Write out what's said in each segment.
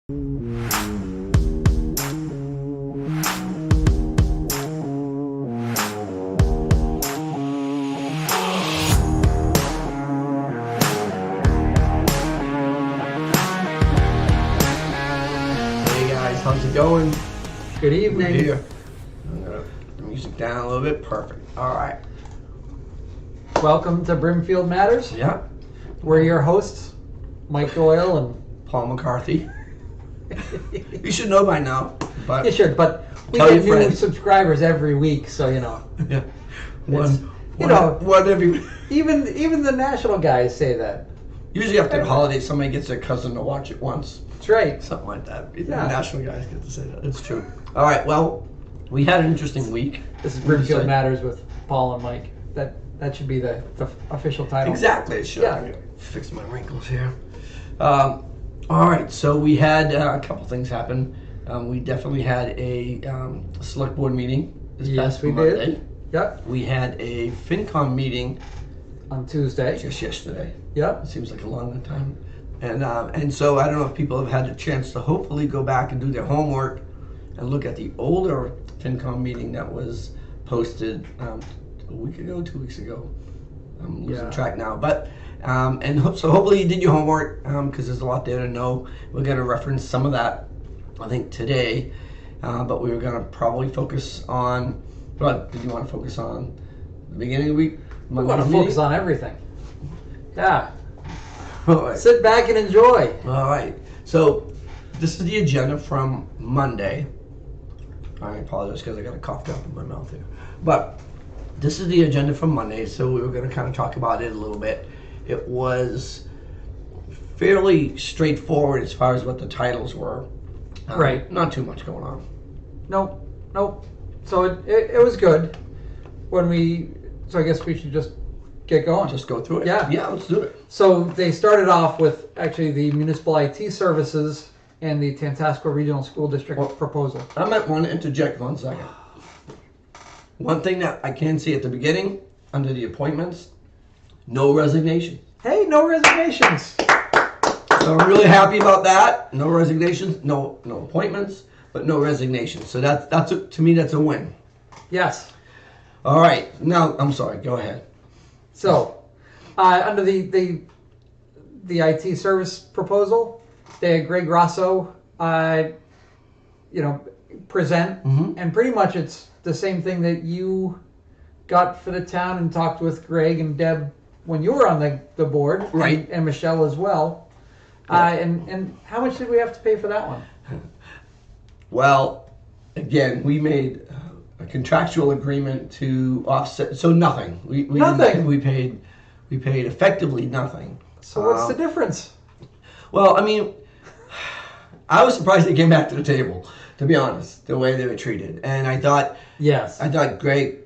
guys, how's it going? Good evening. We're here. I'm gonna the music down a little bit. Perfect. All right. Welcome to Brimfield Matters. Yeah. We're your hosts, Mike Doyle and Paul McCarthy. You should know by now, but you should, but we Tell get your new friends. subscribers every week, so you know. yeah, one every. Even the national guys say that. Usually after the holidays, somebody gets their cousin to watch it once. That's right. Something like that. The Yeah. national guys get to say that. It's true. All right. Well, we had an interesting week. This is What'd you Brimfield say? Matters with Paul and Mike. That should be the official title. Exactly. It should. Yeah. I'm gonna fix my wrinkles here. All right. So we had a couple things happen. We definitely had a select board meeting this Yes, past we Monday. did. Yep. We had a FinCom meeting On Tuesday. just yesterday. Yep. It seems like a long time. And so I don't know if people have had a chance to hopefully go back and do their homework and look at the older FinCom meeting that was posted a week ago, 2 weeks ago. I'm losing Yeah. track now. But so hopefully you did your homework because there's a lot there to know. We're going to reference some of that, I think, today. But we were going to probably focus on, what did you want to focus on? The beginning of the week? We want to focus on everything. Yeah. All right. Sit back and enjoy. All right. So this is the agenda from Monday. I apologize because I got a cough drop in my mouth here. But this is the agenda from Monday, so we were going to kind of talk about it a little bit. It was fairly straightforward as far as what the titles were. Right. Not too much going on. Nope. So it was good. So I guess we should just get going. Just go through it. Yeah. Yeah, let's do it. So they started off with actually the municipal IT services and the Tantasco Regional School District Well- proposal. I might want to interject 1 second. One thing that I can see at the beginning, under the appointments, no resignation. Hey, no resignations. So I'm really happy about that. No resignations, no appointments, but no resignations. So to me that's a win. Yes. All right. Now I'm sorry. Go ahead. So under the IT service proposal, they had Greg Rosso, present, and pretty much it's the same thing that you got for the town and talked with Greg and Deb when you were on the board, Right. and Michelle as well. Yeah. And how much did we have to pay for that one? Well, again, we made a contractual agreement to offset. So nothing. We Nothing. We paid effectively nothing. So what's the difference? Well, I mean, I was surprised they came back to the table. To be honest, the way they were treated, and I thought Greg,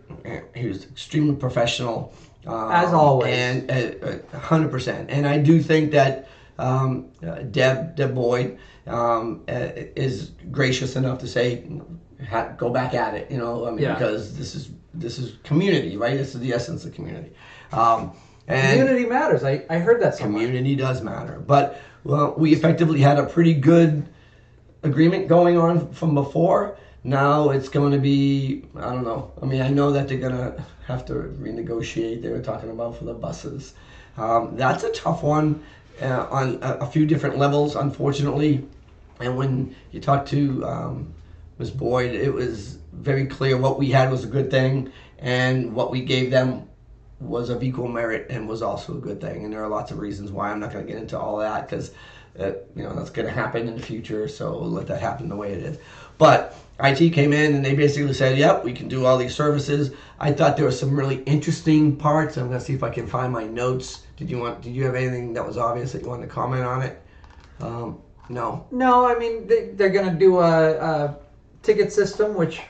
he was extremely professional, As always, and 100%. And I do think that Deb Boyd is gracious enough to say, go back at it. Because this is community, right? This is the essence of community. And community matters. I heard that somewhere. community does matter, but we effectively had a pretty good agreement going on from before. Now it's going to be, I don't know. I mean, I know that they're going to have to renegotiate. They were talking about for the buses. That's a tough one on a few different levels, unfortunately. And when you talk to Ms. Boyd, it was very clear what we had was a good thing, and what we gave them was of equal merit and was also a good thing. And there are lots of reasons why. I'm not going to get into all that because that's going to happen in the future, so we'll let that happen the way it is. But IT came in and they basically said, yep, we can do all these services. I thought there were some really interesting parts. I'm going to see if I can find my notes. Did you have anything that was obvious that you wanted to comment on it? No. No, I mean, they're going to do a ticket system, which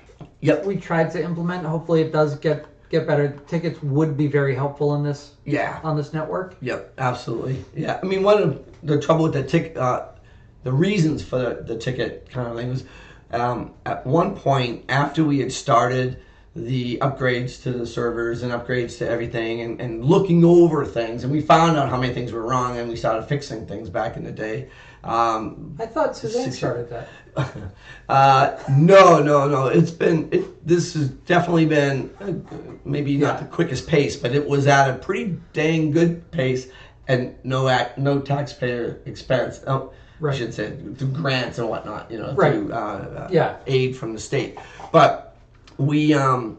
Yep. we tried to implement. Hopefully it does get better. Tickets would be very helpful in this Yeah. on this network. Yep, absolutely. Yeah, I mean, one of the trouble with the reasons for the ticket kind of thing was at one point after we had started the upgrades to the servers and upgrades to everything, and looking over things, and we found out how many things were wrong, and we started fixing things back in the day. I thought Suzanne started that. No. This has definitely been maybe not the quickest pace, but it was at a pretty dang good pace, and no taxpayer expense. Oh, Right. I should say through grants and whatnot, Right. through aid from the state. But we got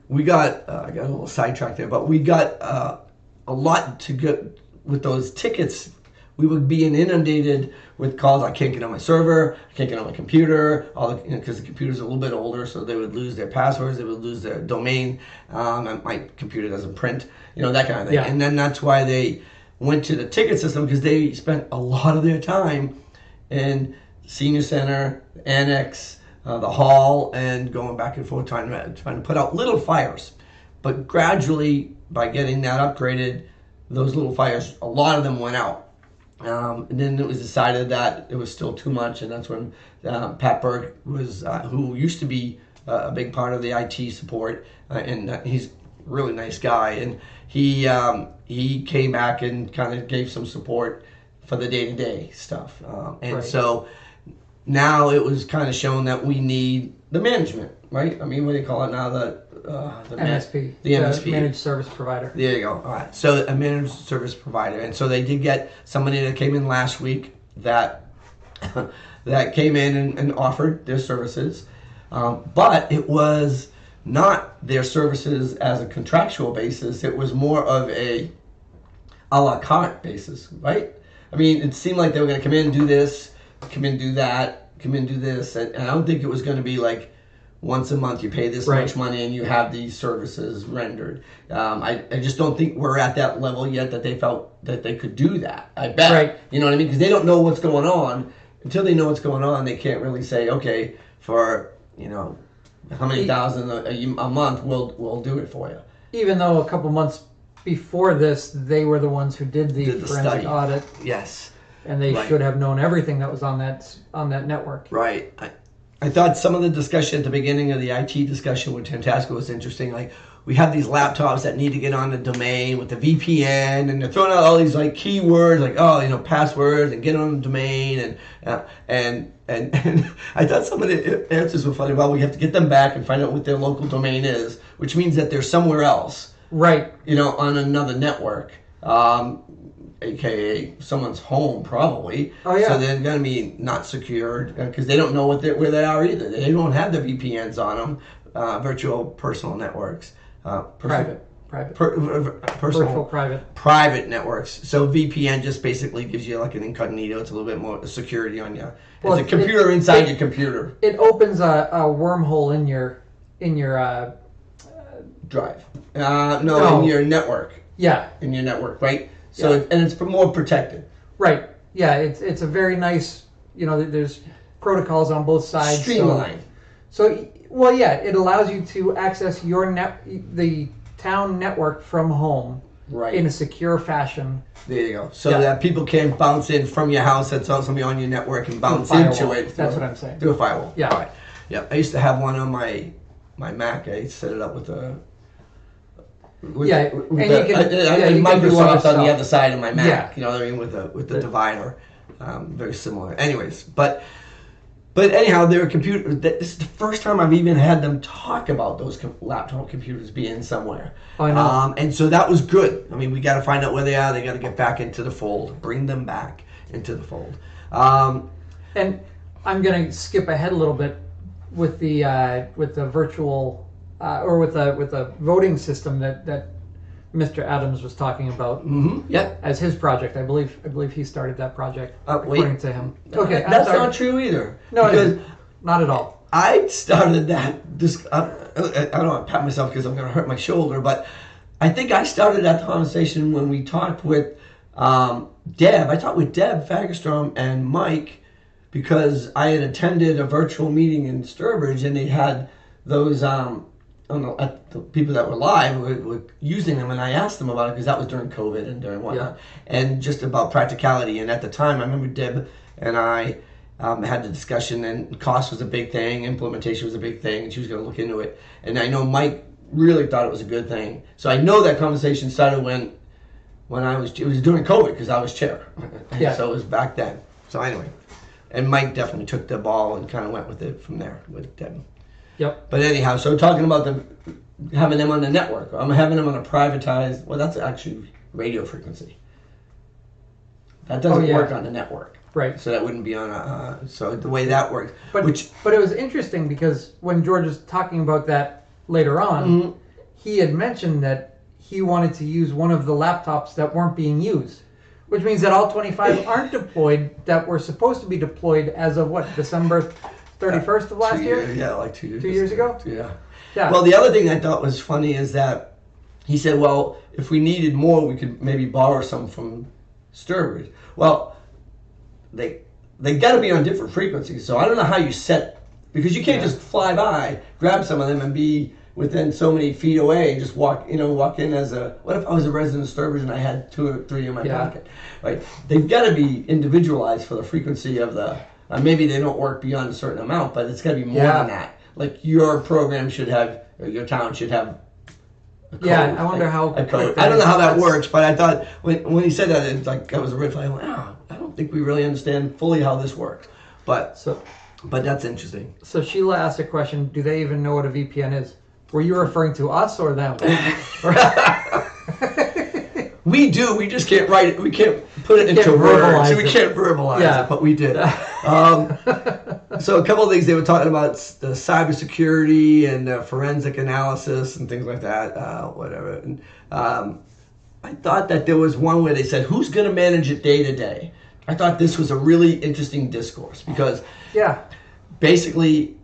I got a little sidetracked there, but we got a lot to get with those tickets. We were being inundated with calls. I can't get on my server. I can't get on my computer. Because the computer's a little bit older, so they would lose their passwords. They would lose their domain. And my computer doesn't print. That kind of thing. Yeah. And then that's why they went to the ticket system, because they spent a lot of their time in senior center, annex, the hall, and going back and forth trying to put out little fires. But gradually, by getting that upgraded, those little fires, a lot of them went out. And then it was decided that it was still too much, and that's when Pat Burke was, who used to be a big part of the IT support, and he's a really nice guy, and he came back and kind of gave some support for the day-to-day stuff. And so now it was kind of shown that we need the management, right? I mean, what do you call it now? The MSP. The MSP. Managed Service Provider. There you go. All right. So a managed service provider. And so they did get somebody that came in last week that came in and offered their services. But it was not their services as a contractual basis. It was more of a la carte basis, right? I mean, it seemed like they were going to come in and do this, come in and do that, come in and do this. And I don't think it was going to be like once a month you pay this much money and you have these services rendered. I just don't think we're at that level yet that they felt that they could do that. I bet. Right. You know what I mean? Because they don't know what's going on. Until they know what's going on, they can't really say, okay, for, how many thousand a month, we'll do it for you. Even though a couple months before this, they were the ones who did the forensic study. audit. Yes. And they should have known everything that was on that network. Right. I thought some of the discussion at the beginning of the IT discussion with Tantasco was interesting. Like, we have these laptops that need to get on the domain with the VPN, and they're throwing out all these like keywords, like passwords and get on the domain, and I thought some of the answers were funny. Well, we have to get them back and find out what their local domain is, which means that they're somewhere else, right? On another network. AKA someone's home, probably. Oh yeah. So they're going to be not secured because they don't know where they are either. They don't have the VPNs on them. Virtual personal networks. Private. Personal private. Private networks. So VPN just basically gives you like an incognito. It's a little bit more security on you. Well, it's a computer inside your computer. It opens a wormhole in your drive. No, in your network. Yeah. In your network, right? So and it's more protected. Right. Yeah. It's a very nice. There's protocols on both sides. Streamlined. So it allows you to access the town network from home. Right. In a secure fashion. There you go. So that people can't bounce in from your house that's somebody on your network and bounce into it. That's what I'm saying. Through a firewall. Yeah. All right. Yeah. I used to have one on my Mac. I set it up with a. Microsoft on the other side of my Mac. Yeah. You know what I mean? With the divider. Very similar. Anyways, but anyhow, their computer. This is the first time I've even had them talk about those laptop computers being somewhere. I know. And so that was good. I mean, we got to find out where they are. They got to get back into the fold. Bring them back into the fold. And I'm going to skip ahead a little bit with the virtual or with the voting system that Mr. Adams was talking about. Mm-hmm. Yeah. As his project, I believe he started that project. Wait. According to him. Okay, that's not true either. No, it isn't. Not at all. I started that. I don't want to pat myself because I'm going to hurt my shoulder, but I think I started that conversation when we talked with Deb. I talked with Deb Fagerstrom and Mike because I had attended a virtual meeting in Sturbridge, and they had those the people that were live were using them, and I asked them about it because that was during COVID and during whatnot, and just about practicality. And at the time, I remember Deb and I had the discussion, and cost was a big thing, implementation was a big thing, and she was going to look into it. And I know Mike really thought it was a good thing. So I know that conversation started when it was during COVID because I was chair. Yeah. So it was back then. So anyway, and Mike definitely took the ball and kind of went with it from there with Deb. Yep. But anyhow, so talking about having them on the network, I'm having them on a privatized. Well, that's actually radio frequency. That doesn't work on the network. Right. So that wouldn't be on a. So the way that works, but it was interesting because when George was talking about that later on, he had mentioned that he wanted to use one of the laptops that weren't being used, which means that all 25 aren't deployed that were supposed to be deployed as of what, December 31st of last year? Yeah, like 2 years. 2 years ago. Yeah. Yeah. Well, the other thing I thought was funny is that he said, well, if we needed more, we could maybe borrow some from Sturbridge. Well, they got to be on different frequencies. So I don't know how you set, because you can't just fly by, grab some of them, and be within so many feet away and just walk in as a. What if I was a resident of Sturbridge and I had 2 or 3 in my pocket? Right? They've got to be individualized for the frequency of the. Maybe they don't work beyond a certain amount, but it's got to be more than that. Like your program should have, or your town should have. I wonder how. A code. I don't know how that works, but I thought when he said that, it's like I was a red flag. I went, I don't think we really understand fully how this works, but that's interesting. So Sheila asked a question: do they even know what a VPN is? Were you referring to us or them? We do. We just can't write it. We can't put it into words. We can't verbalize it, but we did. So a couple of things they were talking about: the cybersecurity and forensic analysis and things like that. Whatever. And I thought that there was one where they said, "Who's going to manage it day to day?" I thought this was a really interesting discourse because, basically,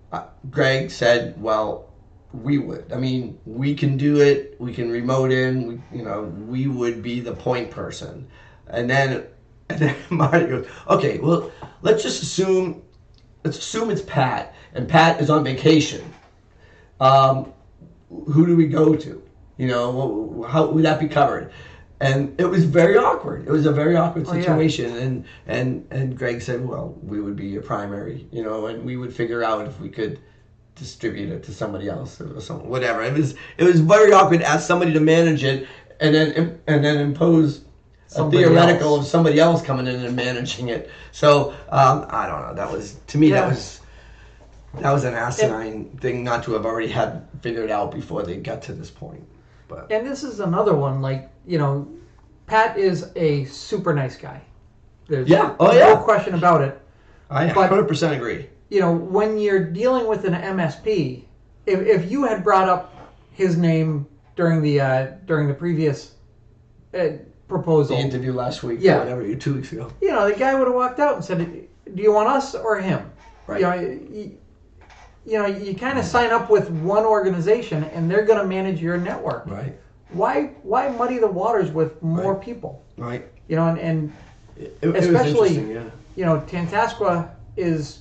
Greg said, "Well, we would. I mean, we can do it. We can remote in. We would be the point person." And then Marty goes, "Okay, well, let's assume it's Pat, and Pat is on vacation. Who do we go to? How would that be covered?" And it was very awkward. It was a very awkward situation. And Greg said, "Well, we would be a primary, and we would figure out if we could distribute it to somebody else or something, whatever." It was very awkward to ask somebody to manage it and then impose somebody a theoretical else. of somebody else coming in and managing it. So I don't know. That was, to me, that was an asinine thing not to have already had figured out before they got to this point. And this is another one, Pat is a super nice guy. There's no question about it. I 100% agree. When you're dealing with an MSP, if you had brought up his name during the previous proposal, the interview last week, or whatever, 2 weeks ago, the guy would have walked out and said, "Do you want us or him?" Right. You kind of sign up with one organization and they're going to manage your network. Right. Why muddy the waters with more people? Right. And it especially, was interesting, Tantasqua is,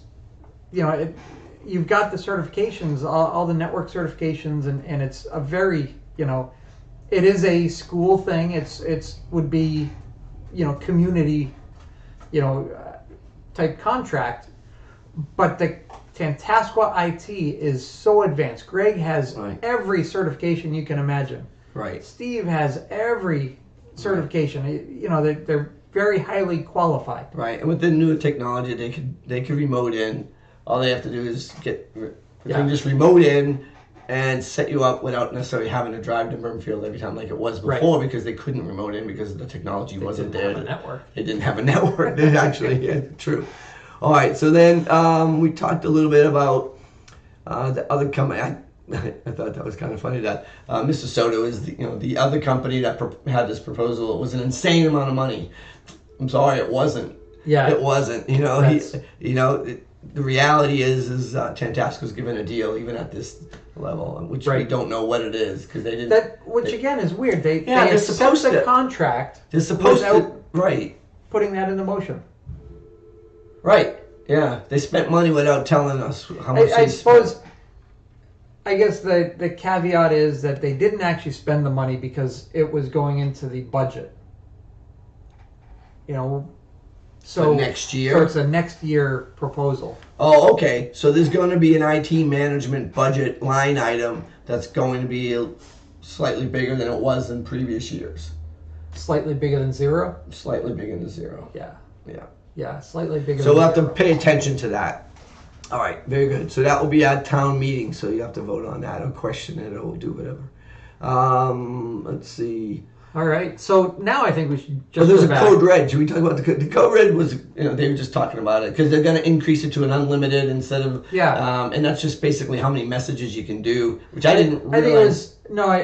you've got the certifications, all the network certifications, and it's a very, it is a school thing. It's would be, community, type contract, but the Tantasqua IT is so advanced. Greg has every certification you can imagine. Right. Steve has every certification. They're very highly qualified. Right. And with the new technology, they could remote in. All they have to do is they can just remote in and set you up without necessarily having to drive to Brimfield every time like it was before, because they couldn't remote in because the technology wasn't there. They didn't have a network. They actually, true. All right, so then we talked a little bit about the other company. I thought that was kind of funny that Mr. Soto is the other company that had this proposal. It was an insane amount of money. I'm sorry, it wasn't. Yeah, it wasn't. The reality is Tantasco's given a deal even at this level, which we don't know what it is because they didn't. Again is weird. They they're supposed to contract. They're supposed to putting that into motion. Right. Yeah. They spent money without telling us how much I suppose. I guess the caveat is that they didn't actually spend the money because it was going into the budget. So next year? So it's a next year proposal. Oh, okay. So there's going to be an IT management budget line item that's going to be slightly bigger than it was in previous years. Slightly bigger than zero? Slightly bigger than zero. Yeah. Yeah. Yeah, slightly bigger So than we'll have zero. to pay attention to that. All right, very good. So that will be at town meeting, so you have to vote on that or question it or do whatever. Let's see. All right. So now I think we should Oh, just there's go a back. code red. Should we talk about the code red? Was, they were just talking about it because they're going to increase it to an unlimited instead of and that's just basically how many messages you can do, which I didn't realize. I think it was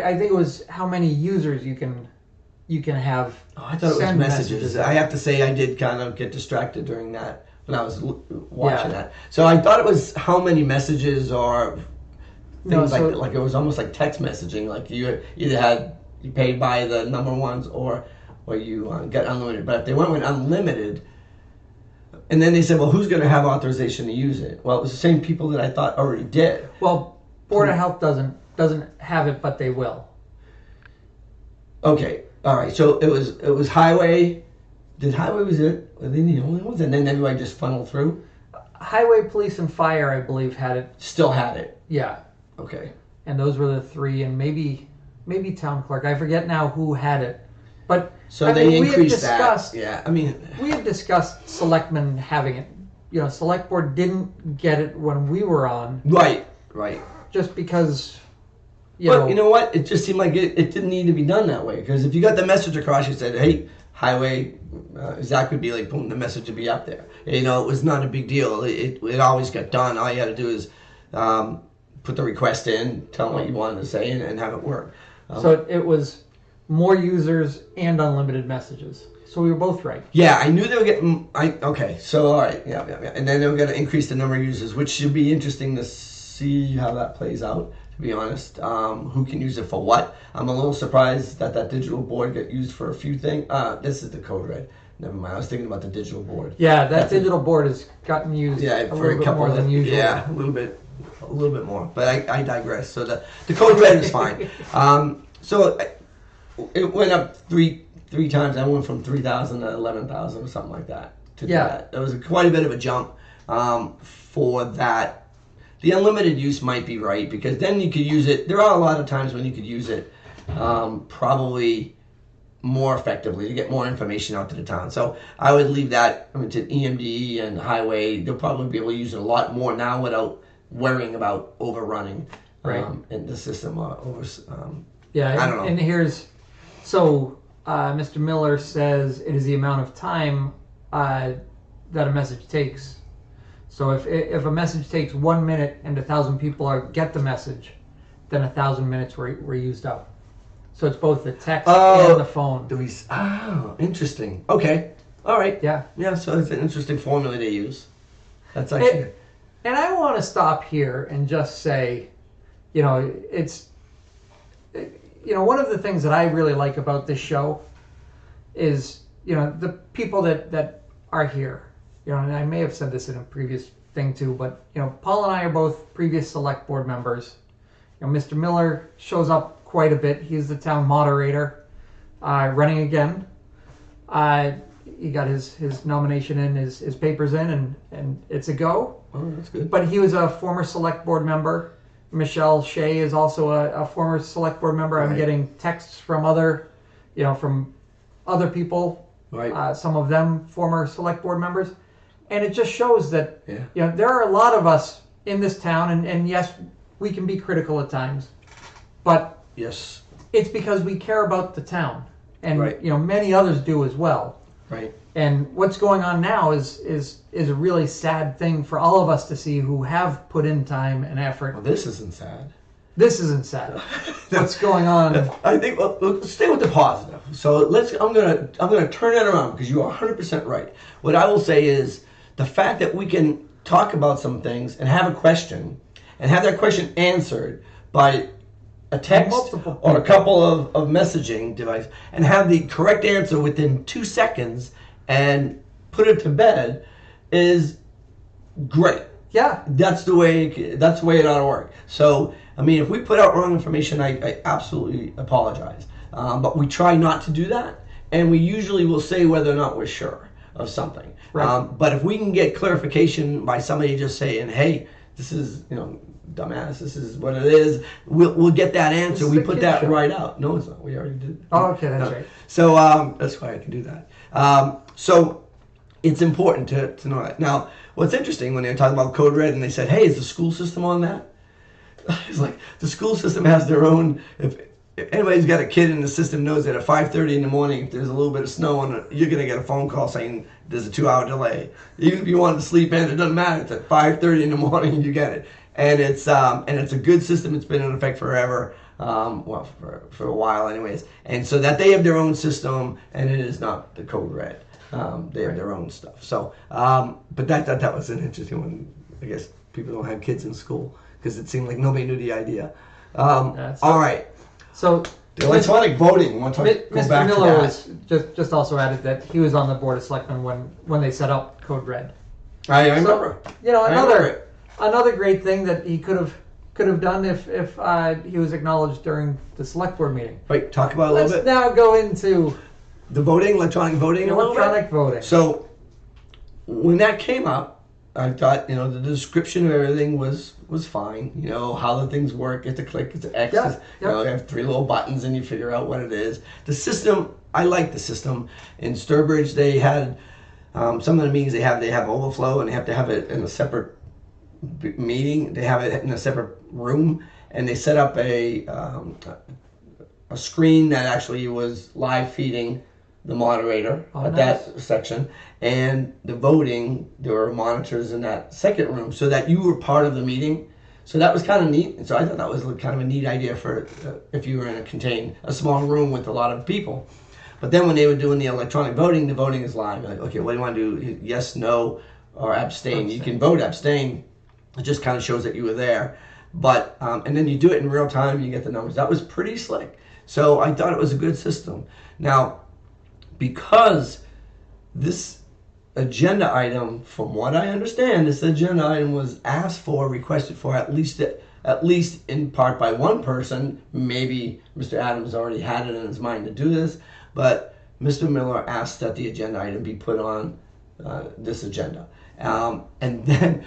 I think it was how many users you can have. Oh, I thought it was send messages. I have to say I did kind of get distracted during that when I was watching that. So I thought it was how many messages or things like it was almost like text messaging. Like you either you paid by the number ones or you got unlimited. But if they went with unlimited, and then they said, well, who's going to have authorization to use it? Well, it was the same people that I thought already did. Well, Board of Health doesn't have it, but they will. Okay, all right. So it was Highway. Did Highway was it? Were they the only ones? And then everybody just funneled through. Highway, Police, and Fire, I believe, had it. Still had it. Yeah. Okay. And those were the three, and maybe Town Clerk. I forget now who had it, but so they increased that. Yeah, I mean, we had discussed selectmen having it. Select Board didn't get it when we were on. Right. Just because. But you know what? It just seemed like it didn't need to be done that way. Because if you got the message across, you said, "Hey, Highway," Zach would be like, "Boom," the message would be up there. It was not a big deal. It always got done. All you had to do is put the request in, tell them what you wanted to say, and have it work. So it was more users and unlimited messages. So we were both right. Yeah, I knew they were getting. Okay, so all right, yeah, and then they were going to increase the number of users, which should be interesting to see how that plays out. To be honest, who can use it for what? I'm a little surprised that digital board got used for a few things. This is the code red. Never mind. I was thinking about the digital board. Yeah, that digital board has gotten used a little bit more than usual. Yeah, a little bit more. But I digress. So the code red is fine. So it went up three times. I went from 3,000 to 11,000 or something like that. To do that. It was quite a bit of a jump for that. The unlimited use might be right because then you could use it. There are a lot of times when you could use it probably more effectively to get more information out to the town. So I would leave that to EMD and Highway. They'll probably be able to use it a lot more now without worrying about overrunning in the system. I don't know. And here's Mr. Miller says it is the amount of time that a message takes. So if a message takes 1 minute and 1,000 people get the message, then 1,000 minutes were used up. So it's both the text and the phone. Interesting. Okay. All right. Yeah. Yeah. So it's an interesting formula they use. That's actually. And I want to stop here and just say, it's, one of the things that I really like about this show is, the people that are here. And I may have said this in a previous thing too, but Paul and I are both previous select board members. Mr. Miller shows up quite a bit. He's the town moderator, running again. He got his nomination in, his papers in, and it's a go. Oh, that's good. But he was a former select board member. Michelle Shea is also a former select board member. Right. I'm getting texts from other people. Right. Some of them former select board members. And it just shows that there are a lot of us in this town, and yes, we can be critical at times, but yes, it's because we care about the town, and right. Many others do as well. Right. And what's going on now is a really sad thing for all of us to see who have put in time and effort. Well, this isn't sad. This isn't sad. What's going on? I think let's stay with the positive. So I'm gonna turn it around because you are 100% right. What I will say is the fact that we can talk about some things and have a question and have that question answered by a text or a couple of messaging devices and have the correct answer within 2 seconds and put it to bed is great. Yeah. That's the way it ought to work. So, I mean, if we put out wrong information, I absolutely apologize. But we try not to do that, and we usually will say whether or not we're sure. of something. Right. But if we can get clarification by somebody just saying, "Hey, this is dumbass, this is what it is," we'll get that answer. It's We the put kid that show. right out. No, it's not. We already did. Oh, okay, that's No. right. So that's why I can do that. So it's important to know that. Now, what's interesting when they were talking about Code Red and they said, "Hey, is the school system on that?" It's like the school system has their own. If anybody's got a kid in the system, knows that at 5:30 in the morning, if there's a little bit of snow on it, you're gonna get a phone call saying there's a 2-hour delay. Even if you want to sleep in, it doesn't matter. It's at 5:30 in the morning, you get it. And it's a good system. It's been in effect forever. Well, for a while, anyways. And so that they have their own system, and it is not the Code Red. They have their own stuff. So, but that was an interesting one. I guess people don't have kids in school because it seemed like nobody knew the idea. All right. So The electronic voting. Want to go Mr. back Miller to that? was just also added that he was on the board of selectmen when they set up Code Red. I remember. So, I remember it. another great thing that he could have done if he was acknowledged during the select board meeting. Wait, talk about it a little Let's bit. now go into The voting, electronic voting. a little bit? electronic voting. So when that came up, I thought, the description of everything was fine. How the things work. It's a click, it's an X. Yeah, It's, yeah. You have 3 little buttons and you figure out what it is. The system, I like the system. In Sturbridge, they had some of the meetings they have overflow, and they have to have it in a separate meeting. They have it in a separate room, and they set up a screen that actually was live feeding the moderator at that section, and the voting. There were monitors in that second room, so that you were part of the meeting. So that was kind of neat. And so I thought that was kind of a neat idea for if you were in a small room with a lot of people. But then when they were doing the electronic voting, the voting is live. You're like, okay, what do you want to do? Yes, no, or abstain. You can vote abstain. It just kind of shows that you were there. But and then you do it in real time. You get the numbers. That was pretty slick. So I thought it was a good system. Now, because this agenda item, from what I understand, this agenda item was asked for, requested for, at least in part by one person. Maybe Mr. Adams already had it in his mind to do this, but Mr. Miller asked that the agenda item be put on this agenda. And then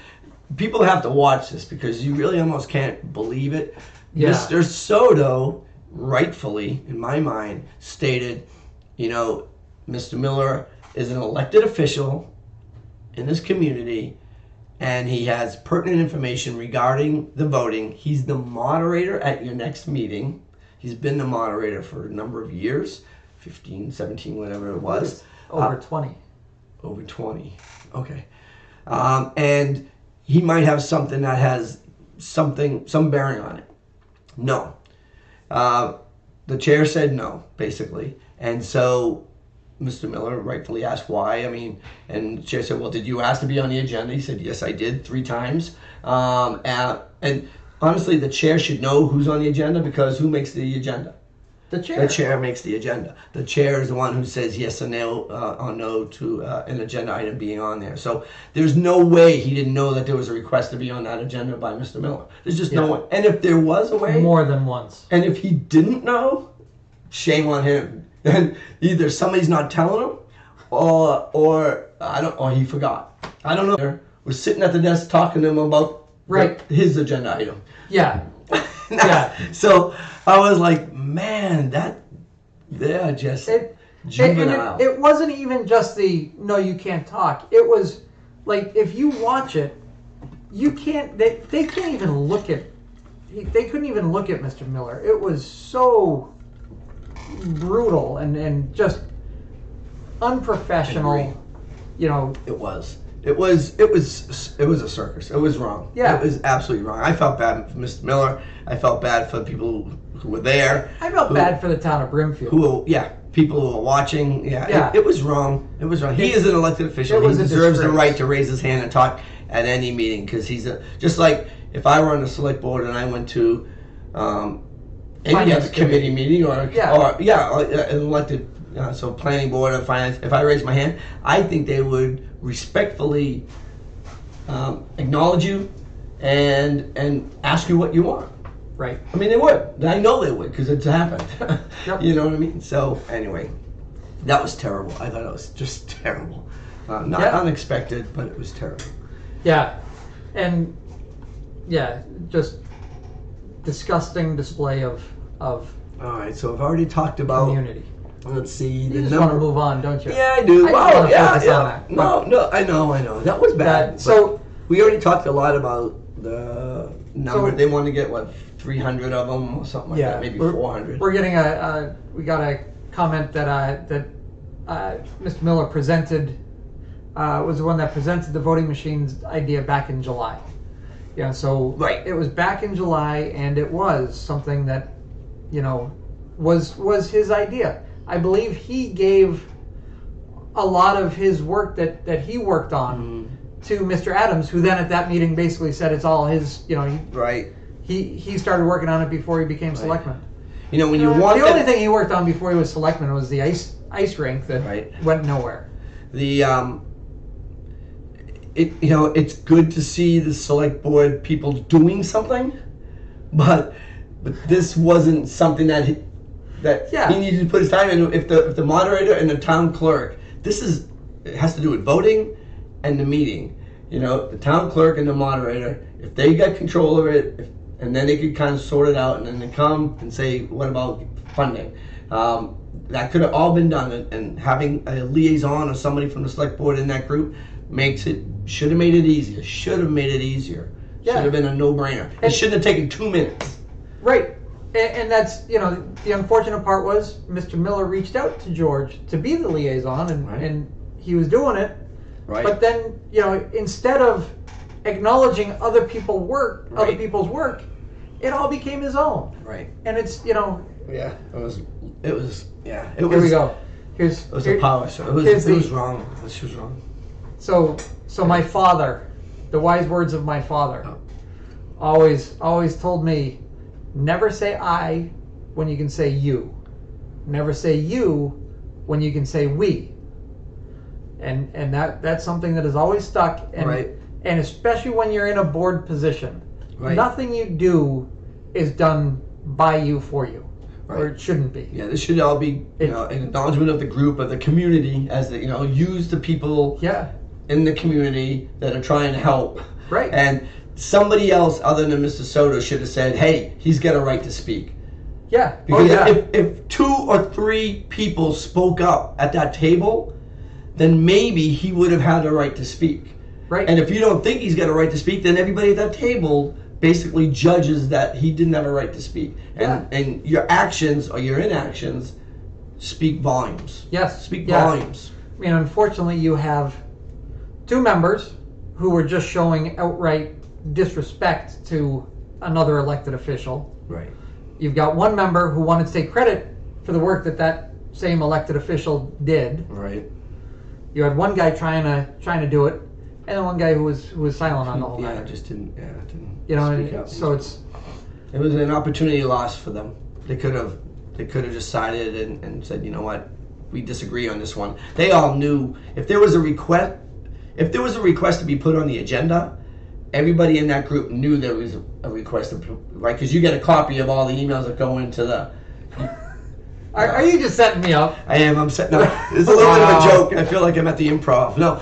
people have to watch this because you really almost can't believe it. Yeah. Mr. Soto, rightfully, in my mind, stated, Mr. Miller is an elected official in this community, and he has pertinent information regarding the voting. He's the moderator at your next meeting. He's been the moderator for a number of years, 15, 17, whatever it was. Over 20. Over 20. Okay. And he might have something that has some bearing on it. No. The chair said no, basically. And so Mr. Miller rightfully asked why. And the chair said, well, did you ask to be on the agenda? He said, yes, I did, 3 times. And honestly, the chair should know who's on the agenda, because who makes the agenda? The chair. The chair makes the agenda. The chair is the one who says yes or no to an agenda item being on there. So there's no way he didn't know that there was a request to be on that agenda by Mr. Miller. There's just no way. And if there was a way, More than once. and if he didn't know, shame on him. And either somebody's not telling him, or he forgot. I don't know. We're sitting at the desk talking to him about his agenda item. Yeah. Yeah. So I was like, man, they're just juvenile. It wasn't even just the no, you can't talk. It was like, if you watch it, you can't. They can't even look at. They couldn't even look at Mr. Miller. It was so brutal and just unprofessional. It was. It was a circus. It was wrong. Yeah. It was absolutely wrong. I felt bad for Mr. Miller. I felt bad for the people who were there. I felt bad for the town of Brimfield. People who were watching. Yeah. It was wrong. It was wrong. He is an elected official. He deserves the right to raise his hand and talk at any meeting, because he's just like if I were on the select board and I went to any other committee meeting or an elected so planning board or finance, if I raised my hand, I think they would respectfully acknowledge you and ask you what you want. Right. They would. I know they would, because it's happened. Yep. You know what I mean? So anyway, that was terrible. I thought it was just terrible. Not Yeah. unexpected, but it was terrible. Yeah, and yeah, just disgusting display of All right, so I've already talked about. community. Let's see You the just want to number. move on, don't you? Yeah, I do. I just Wow, wanna yeah, focus yeah. on that. No, I know. That was bad. That- so- we already talked a lot about the number. So- They want to get what 300 of them or something like that, maybe 400. We're getting we got a comment that Mr. Miller presented, was the one that presented the voting machines idea back in July. Yeah, so Right. it was back in July, and it was something that, was his idea. I believe he gave a lot of his work that he worked on to Mr. Adams, who then at that meeting basically said it's all his. Right. He started working on it before he became selectman. When you want The only that- thing he worked on before he was selectman was the ice rink that Right. went nowhere. the it's good to see the select board people doing something, but this wasn't something that he needed to put his time in. If the moderator and the town clerk, it has to do with voting and the meeting. The town clerk and the moderator, if they got control of it, and then they could kind of sort it out, and then they come and say, what about funding? That could have all been done, and having a liaison or somebody from the select board in that group should have made it easier. Should have made it easier. Yeah. Should have been a no-brainer. It shouldn't have taken 2 minutes. Right. And that's, the unfortunate part was Mr. Miller reached out to George to be the liaison, and he was doing it. Right. But then, instead of acknowledging other people's work, it all became his own. Right. And it's, Yeah. It was. Yeah. It was. here we go. It was a power show. It was wrong. This was wrong. So my father, the wise words of my father, always told me, never say I when you can say you. Never say you when you can say we. And that's something that has always stuck. And, Right. And especially when you're in a board position, Right. nothing you do is done by you for you, or Right. it shouldn't be. Yeah, this should all be an acknowledgement of the group, of the community, as use the people Yeah. in the community that are trying to help. Right. And somebody else other than Mr. Soto should have said, hey, he's got a right to speak. Yeah. Because oh, yeah. if 2 or 3 people spoke up at that table, then maybe he would have had a right to speak. Right. And if you don't think he's got a right to speak, then everybody at that table basically judges that he didn't have a right to speak. And your actions or your inactions speak volumes. Yes. Speak yeah. volumes. I mean, unfortunately, you have 2 members who were just showing outright disrespect to another elected official. Right. You've got 1 member who wanted to take credit for the work that same elected official did. Right. You had 1 guy trying to do it, and then 1 guy who was silent on the whole matter. Just didn't. Yeah, didn't. Speak out. So It was an opportunity lost for them. They could have decided and said, you know what, we disagree on this one. They all knew if there was a request to be put on the agenda, everybody in that group knew there was a request, right? Because you get a copy of all the emails that go into the. Are you just setting me up? I am. I'm setting up. It's a little bit of a joke. I feel like I'm at the improv. No,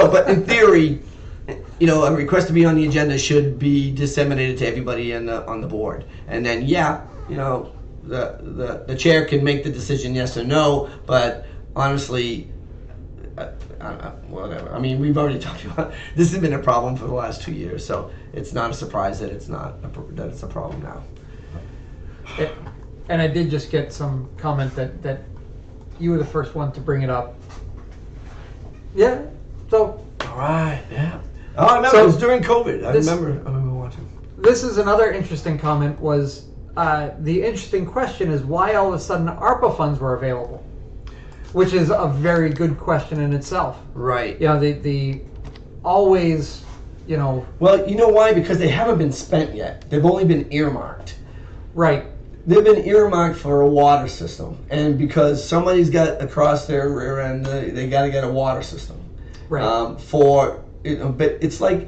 but in theory, a request to be on the agenda should be disseminated to everybody on the board, and then the chair can make the decision yes or no. But honestly, whatever. I mean, we've already talked about this has been a problem for the last 2 years, so it's not a surprise that it's a problem now. And I did just get some comment that you were the first one to bring it up. Yeah. So. All right. Yeah. Oh, I remember. It was during COVID. I remember watching. This is another interesting comment. Was the interesting question is why all of a sudden ARPA funds were available, which is a very good question in itself. Right. The always, Well, you know why? Because they haven't been spent yet. They've only been earmarked. Right. They've been earmarked for a water system, and because somebody's got across their rear end, they got to get a water system. Right. But it's like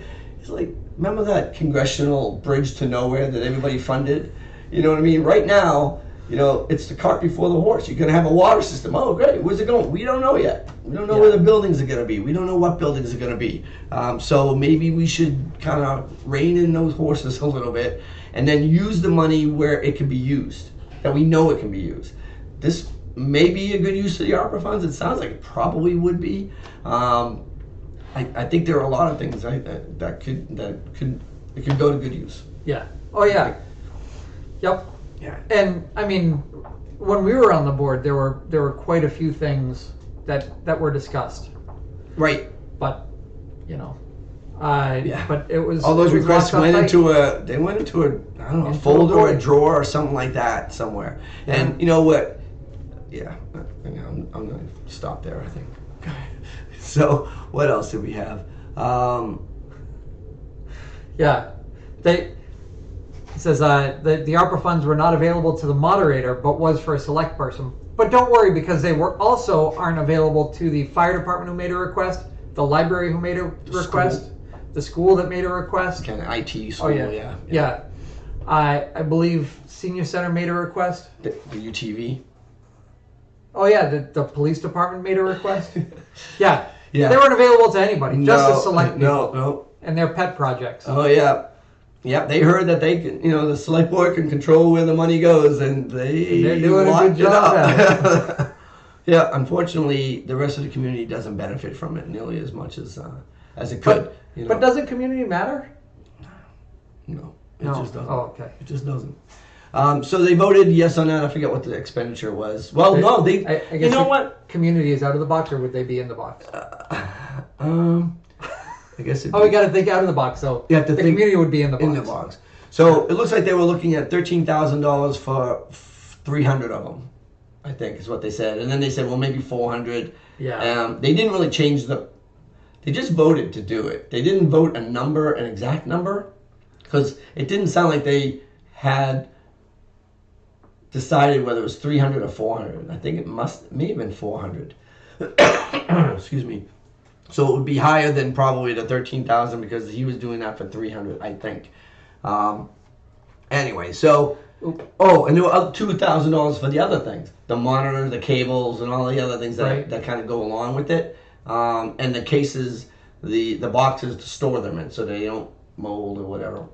remember that congressional bridge to nowhere that everybody funded? You know what I mean? Right now, it's the cart before the horse. You're going to have a water system. Oh, great. Where's it going? We don't know yet. We don't know where the buildings are going to be. We don't know what buildings are going to be. So maybe we should kind of rein in those horses a little bit and then use the money where it can be used, that we know it can be used. This may be a good use of the ARPA funds. It sounds like it probably would be. I think there are a lot of things that could go to good use. Yeah. Oh yeah. Yep. Yeah. And I mean, when we were on the board, there were quite a few things that were discussed. Right. But but it was all those it was requests locked up went tight. into a I don't know, a Into a folder or a folder. drawer or something like that somewhere. Yeah. And you know what? Yeah, I'm gonna stop there. I think. So what else did we have? Yeah. It says the ARPA funds were not available to the moderator, but was for a select person. But don't worry, because they aren't available to the fire department who made a request, the library who made a request, the school that made a request. Kind of IT school. Oh yeah. Yeah. I believe senior center made a request. The UTV. Oh yeah, the police department made a request. Yeah. Yeah. They weren't available to anybody, just to select people No. and their pet projects. Oh yeah. Yeah, they heard that they can, the select board can control where the money goes, and they're doing a good job at it. Yeah, unfortunately, the rest of the community doesn't benefit from it nearly as much as it could. But doesn't community matter? No, it No. just doesn't. Oh, okay. It just doesn't. So they voted yes on that. I forget what the expenditure was. Well, no, they. I guess You know what? Community is out of the box, or would they be in the box? I guess. We got to think out of the box. So You have to the think community would be in the box. in the box. So it looks like they were looking at $13,000 for 300 of them, I think is what they said. And then they said, well, maybe 400. Yeah. They didn't really change they just voted to do it. They didn't vote an exact number, because it didn't sound like they had decided whether it was 300 or 400. I think it may have been 400. Excuse me. So it would be higher than probably the 13,000, because he was doing that for 300, I think. Anyway, so and there were $2,000 for the other things, the monitor, the cables, and all the other things that kind of go along with it, and the cases, the boxes to store them in, so they don't mold or whatever.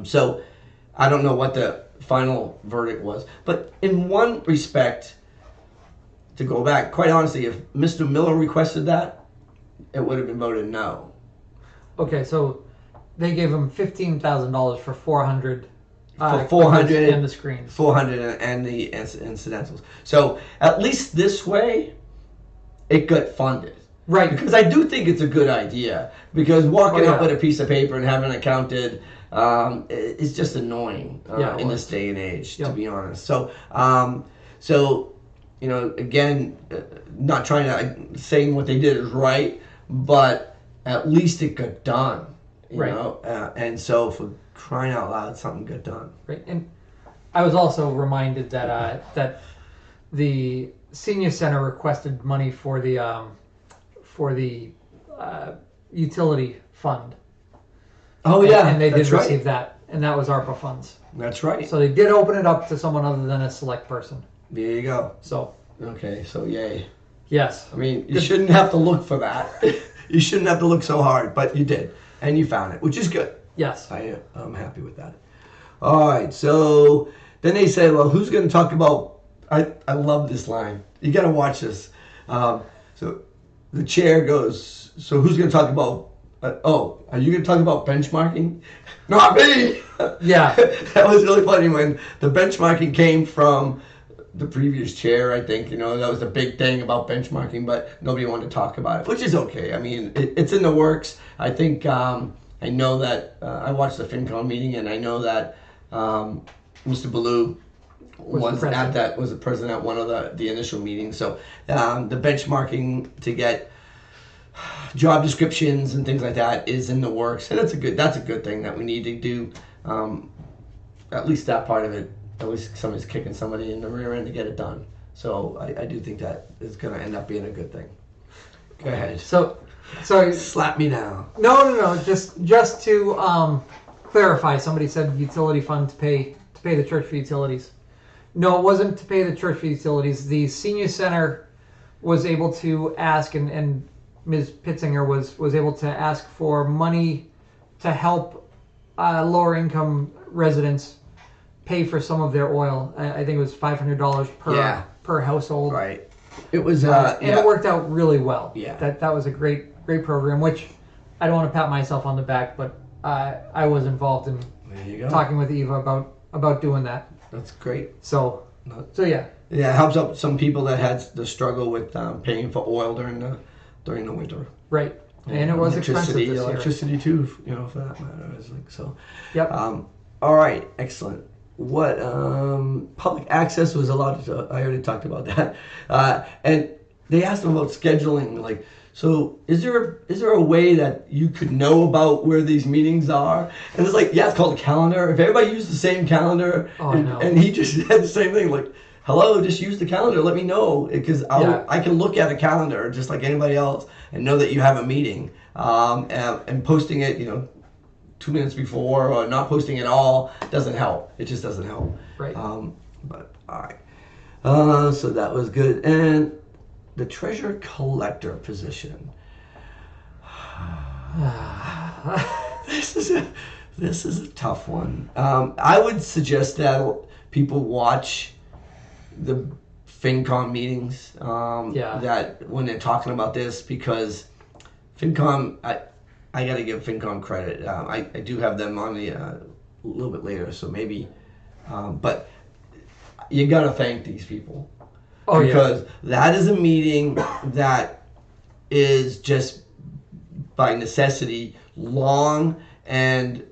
So I don't know what the final verdict was, but in one respect, to go back, quite honestly, if Mr. Miller requested that, it would have been voted no. Okay, so they gave him $15,000 for 400. For 400 and the screens. 400 and the incidentals. So at least this way, it got funded. Right. Because I do think it's a good idea. Because walking up yeah. with a piece of paper and having it counted is just annoying in this day and age, to be honest. So, again, not trying to saying what they did is right, but at least it got done. You know, and so for crying out loud, something got done. Right, and I was also reminded that that the senior center requested money for the utility fund. Oh yeah, and they did that's right. receive that, and that was ARPA funds. That's right. So they did open it up to someone other than a select person. There you go. So okay, so yay. Yes. I mean, you shouldn't have to look for that. You shouldn't have to look so hard, but you did, and you found it, which is good. Yes. I'm happy with that. All right, so then they say, well, who's going to talk about, I love this line. You got to watch this. So the chair goes, so who's going to talk about, are you going to talk about benchmarking? Not me! Yeah. That was really funny when the benchmarking came from the previous chair, I think, that was the big thing about benchmarking, but nobody wanted to talk about it, which is okay. I mean, it's in the works. I think, I know that I watched the FinCon meeting, and I know that Mr. Ballou was the president at one of the initial meetings. So the benchmarking to get job descriptions and things like that is in the works, and that's a good thing that we need to do. At least that part of it. At least somebody's kicking somebody in the rear end to get it done. So I do think that is going to end up being a good thing. Go ahead. So slap me down. No. Just to clarify, somebody said utility fund to pay the church for utilities. No, it wasn't to pay the church for utilities. The senior center was able to ask, and Ms. Pitzinger was able to ask for money to help lower income residents pay for some of their oil. I think it was $500 per household. Right. It was, and it worked out really well. Yeah. That was a great program, which I don't want to pat myself on the back, but I was involved in there you go. talking with Eva about doing that. That's great. So yeah. Yeah, it helps out some people that had the struggle with paying for oil during the winter. Right. And it was expensive this year. Electricity too, for that matter. It's like so. Yep. All right, excellent. What public access was allowed to? I already talked about that. And they asked them about scheduling. Like, so is there a way that you could know about where these meetings are? And it's like, yeah, it's called a calendar. If everybody used the same calendar, and he just had the same thing, like, hello, just use the calendar. Let me know, because I can look at a calendar just like anybody else and know that you have a meeting. And posting it, 2 minutes before or not posting at all doesn't help. It just doesn't help. Right. But all right. So that was good. And the treasure collector position. This is a tough one. I would suggest that people watch the FinCom meetings. That when they're talking about this, because FinCom, I got to give FinCom credit. I do have them on the a little bit later, so maybe. But you got to thank these people. Because that is a meeting that is just by necessity long, and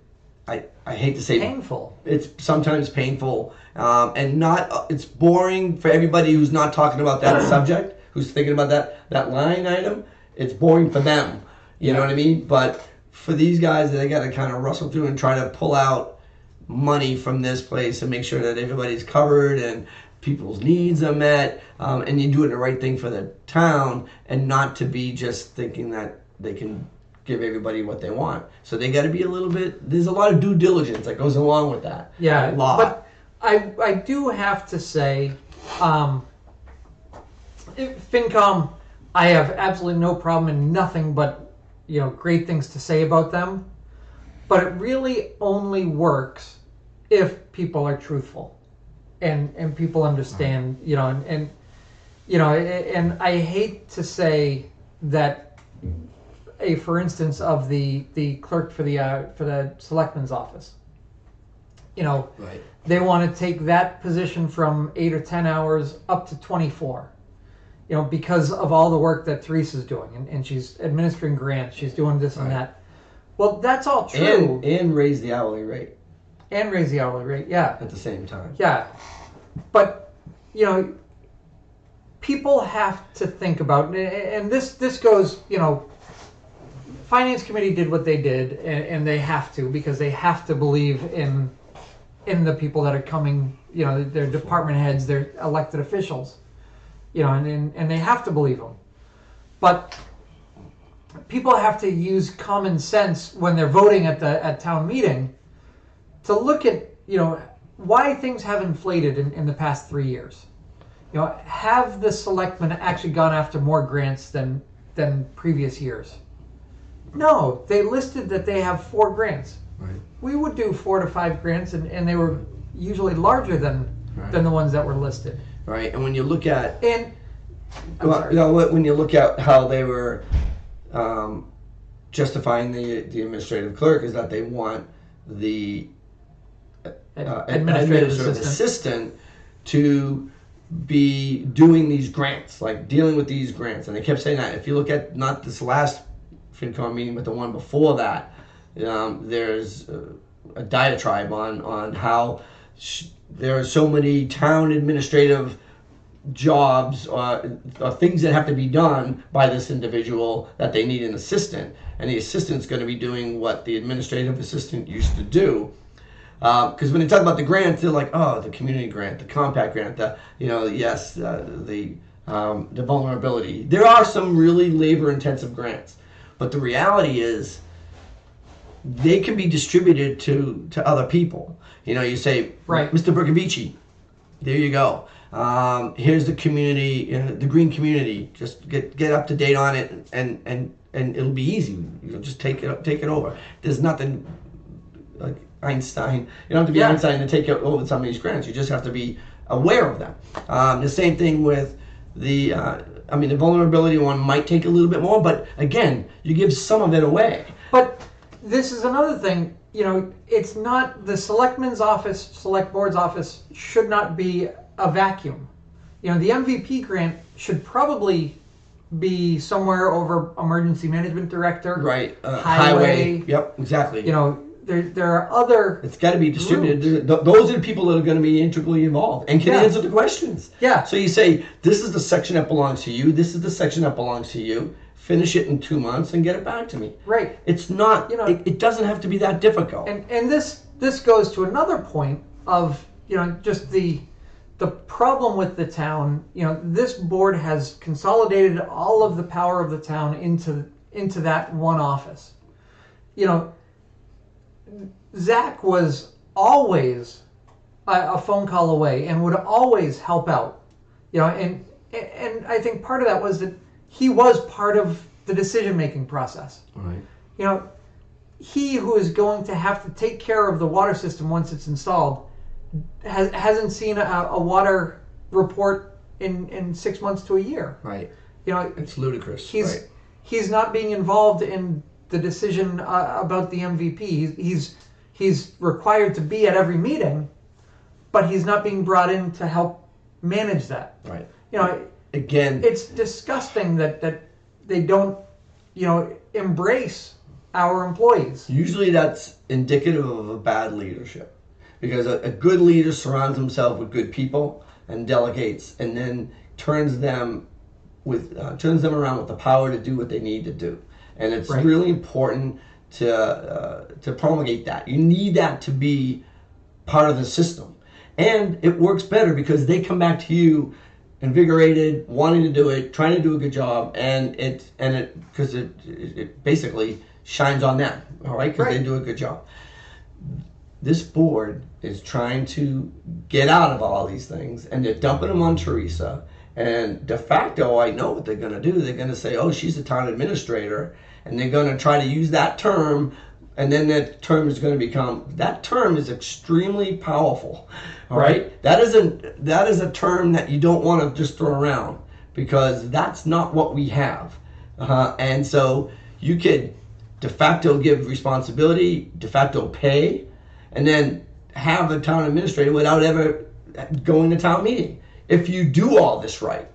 I hate to say painful. It's sometimes painful, and not. It's boring for everybody who's not talking about that subject, who's thinking about that line item. It's boring for them. You know what I mean? But for these guys, they got to kind of rustle through and try to pull out money from this place and make sure that everybody's covered and people's needs are met, and you do it the right thing for the town, and not to be just thinking that they can give everybody what they want. So they got to be a little bit. There's a lot of due diligence that goes along with that. Yeah, but I do have to say, FinCom, I have absolutely no problem and nothing but great things to say about them, but it really only works if people are truthful and people understand, and I hate to say that for instance of the clerk for the selectman's office, right. They want to take that position from 8 or 10 hours up to 24. Because of all the work that Teresa's doing, and she's administering grants, she's doing this and that. Well, that's all true. And raise the hourly rate. And raise the hourly rate, yeah. At the same time. Yeah. But, people have to think about, and this goes, Finance Committee did what they did, and they have to, because they have to believe in the people that are coming, their department heads, their elected officials. And they have to believe them. But people have to use common sense when they're voting at town meeting to look at, why things have inflated in the past 3 years. Have the selectmen actually gone after more grants than previous years? No, they listed that they have 4 grants. Right. We would do 4 to 5 grants, and they were usually larger than the ones that were listed. Right, and when you look at when you look at how they were justifying the administrative clerk, is that they want the administrative assistant to be doing these grants, like dealing with these grants, and they kept saying that. If you look at not this last FinCom meeting, but the one before that, there's a diatribe on how there are so many town administrative jobs or things that have to be done by this individual that they need an assistant, and the assistant's going to be doing what the administrative assistant used to do. Because when they talk about the grants, they're like, oh, the community grant, the compact grant, the vulnerability. There are some really labor-intensive grants, but the reality is they can be distributed to other people. You say, right. Mr. Bercovici, There you go. Here's the community, the green community. Just get up to date on it, and it'll be easy. You'll just take it over. There's nothing like Einstein. You don't have to be Einstein to take over some of these grants. You just have to be aware of them. The same thing with the. The vulnerability one might take a little bit more, but again, you give some of it away. But this is another thing. It's not the selectman's office, select board's office should not be a vacuum. The MVP grant should probably be somewhere over emergency management director. Right. Highway. Yep, exactly. There are other. It's got to be distributed. Those are the people that are going to be integrally involved and can answer the questions. Yeah. So you say, this is the section that belongs to you. This is the section that belongs to you. Finish it in 2 months and get it back to me. Right. It's not. It doesn't have to be that difficult. And this goes to another point of just the problem with the town. This board has consolidated all of the power of the town into that one office. Zach was always a phone call away and would always help out. And I think part of that was that he was part of the decision-making process. Right. He who is going to have to take care of the water system once it's installed hasn't seen a water report in 6 months to a year. Right. It's ludicrous. He's not being involved in the decision about the MVP. He's required to be at every meeting, but he's not being brought in to help manage that. Right. Again, it's disgusting that they don't, embrace our employees. Usually that's indicative of a bad leadership, because a good leader surrounds himself with good people and delegates, and then turns them around with the power to do what they need to do. And it's really important to promulgate that. You need that to be part of the system, and it works better because they come back to you invigorated, wanting to do it, trying to do a good job, and it basically shines on them, all right? Because they do a good job. This board is trying to get out of all these things, and they're dumping them on Teresa. And de facto, I know what they're going to do. They're going to say, oh, she's a town administrator, and they're going to try to use that term, and then that term is going to become, that term is extremely powerful, all right? That is a term that you don't want to just throw around, because that's not what we have. And so you could de facto give responsibility, de facto pay, and then have a town administrator without ever going to town meeting. If you do all this right,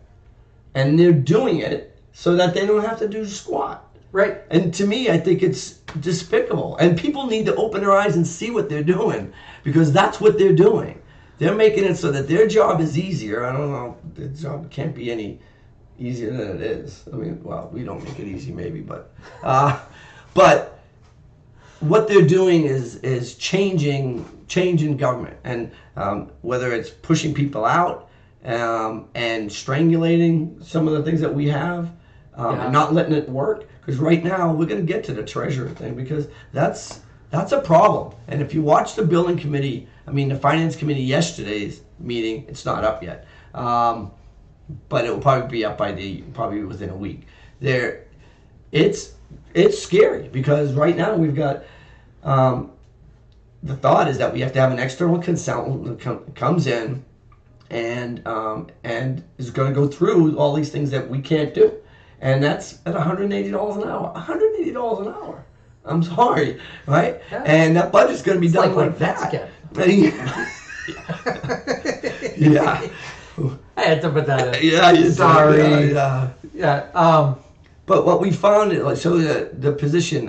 and they're doing it so that they don't have to do squat. Right. And to me, I think it's despicable. And people need to open their eyes and see what they're doing, because that's what they're doing. They're making it so that their job is easier. I don't know, their job can't be any easier than it is. I mean, well, we don't make it easy maybe, but what they're doing is changing government, and whether it's pushing people out and strangulating some of the things that we have, and not letting it work. Because right now we're going to get to the treasurer thing, because that's a problem. And if you watch the building committee, the finance committee yesterday's meeting, it's not up yet, but it will probably be up probably within a week. It's scary, because right now we've got the thought is that we have to have an external consultant that comes in and is going to go through all these things that we can't do, and that's at $180 an hour. $180 an hour. I'm sorry, right? Yeah. And that budget's going to be done like that. Yeah. I had to put that in. Yeah, you sorry. Yeah. But what we found, the position,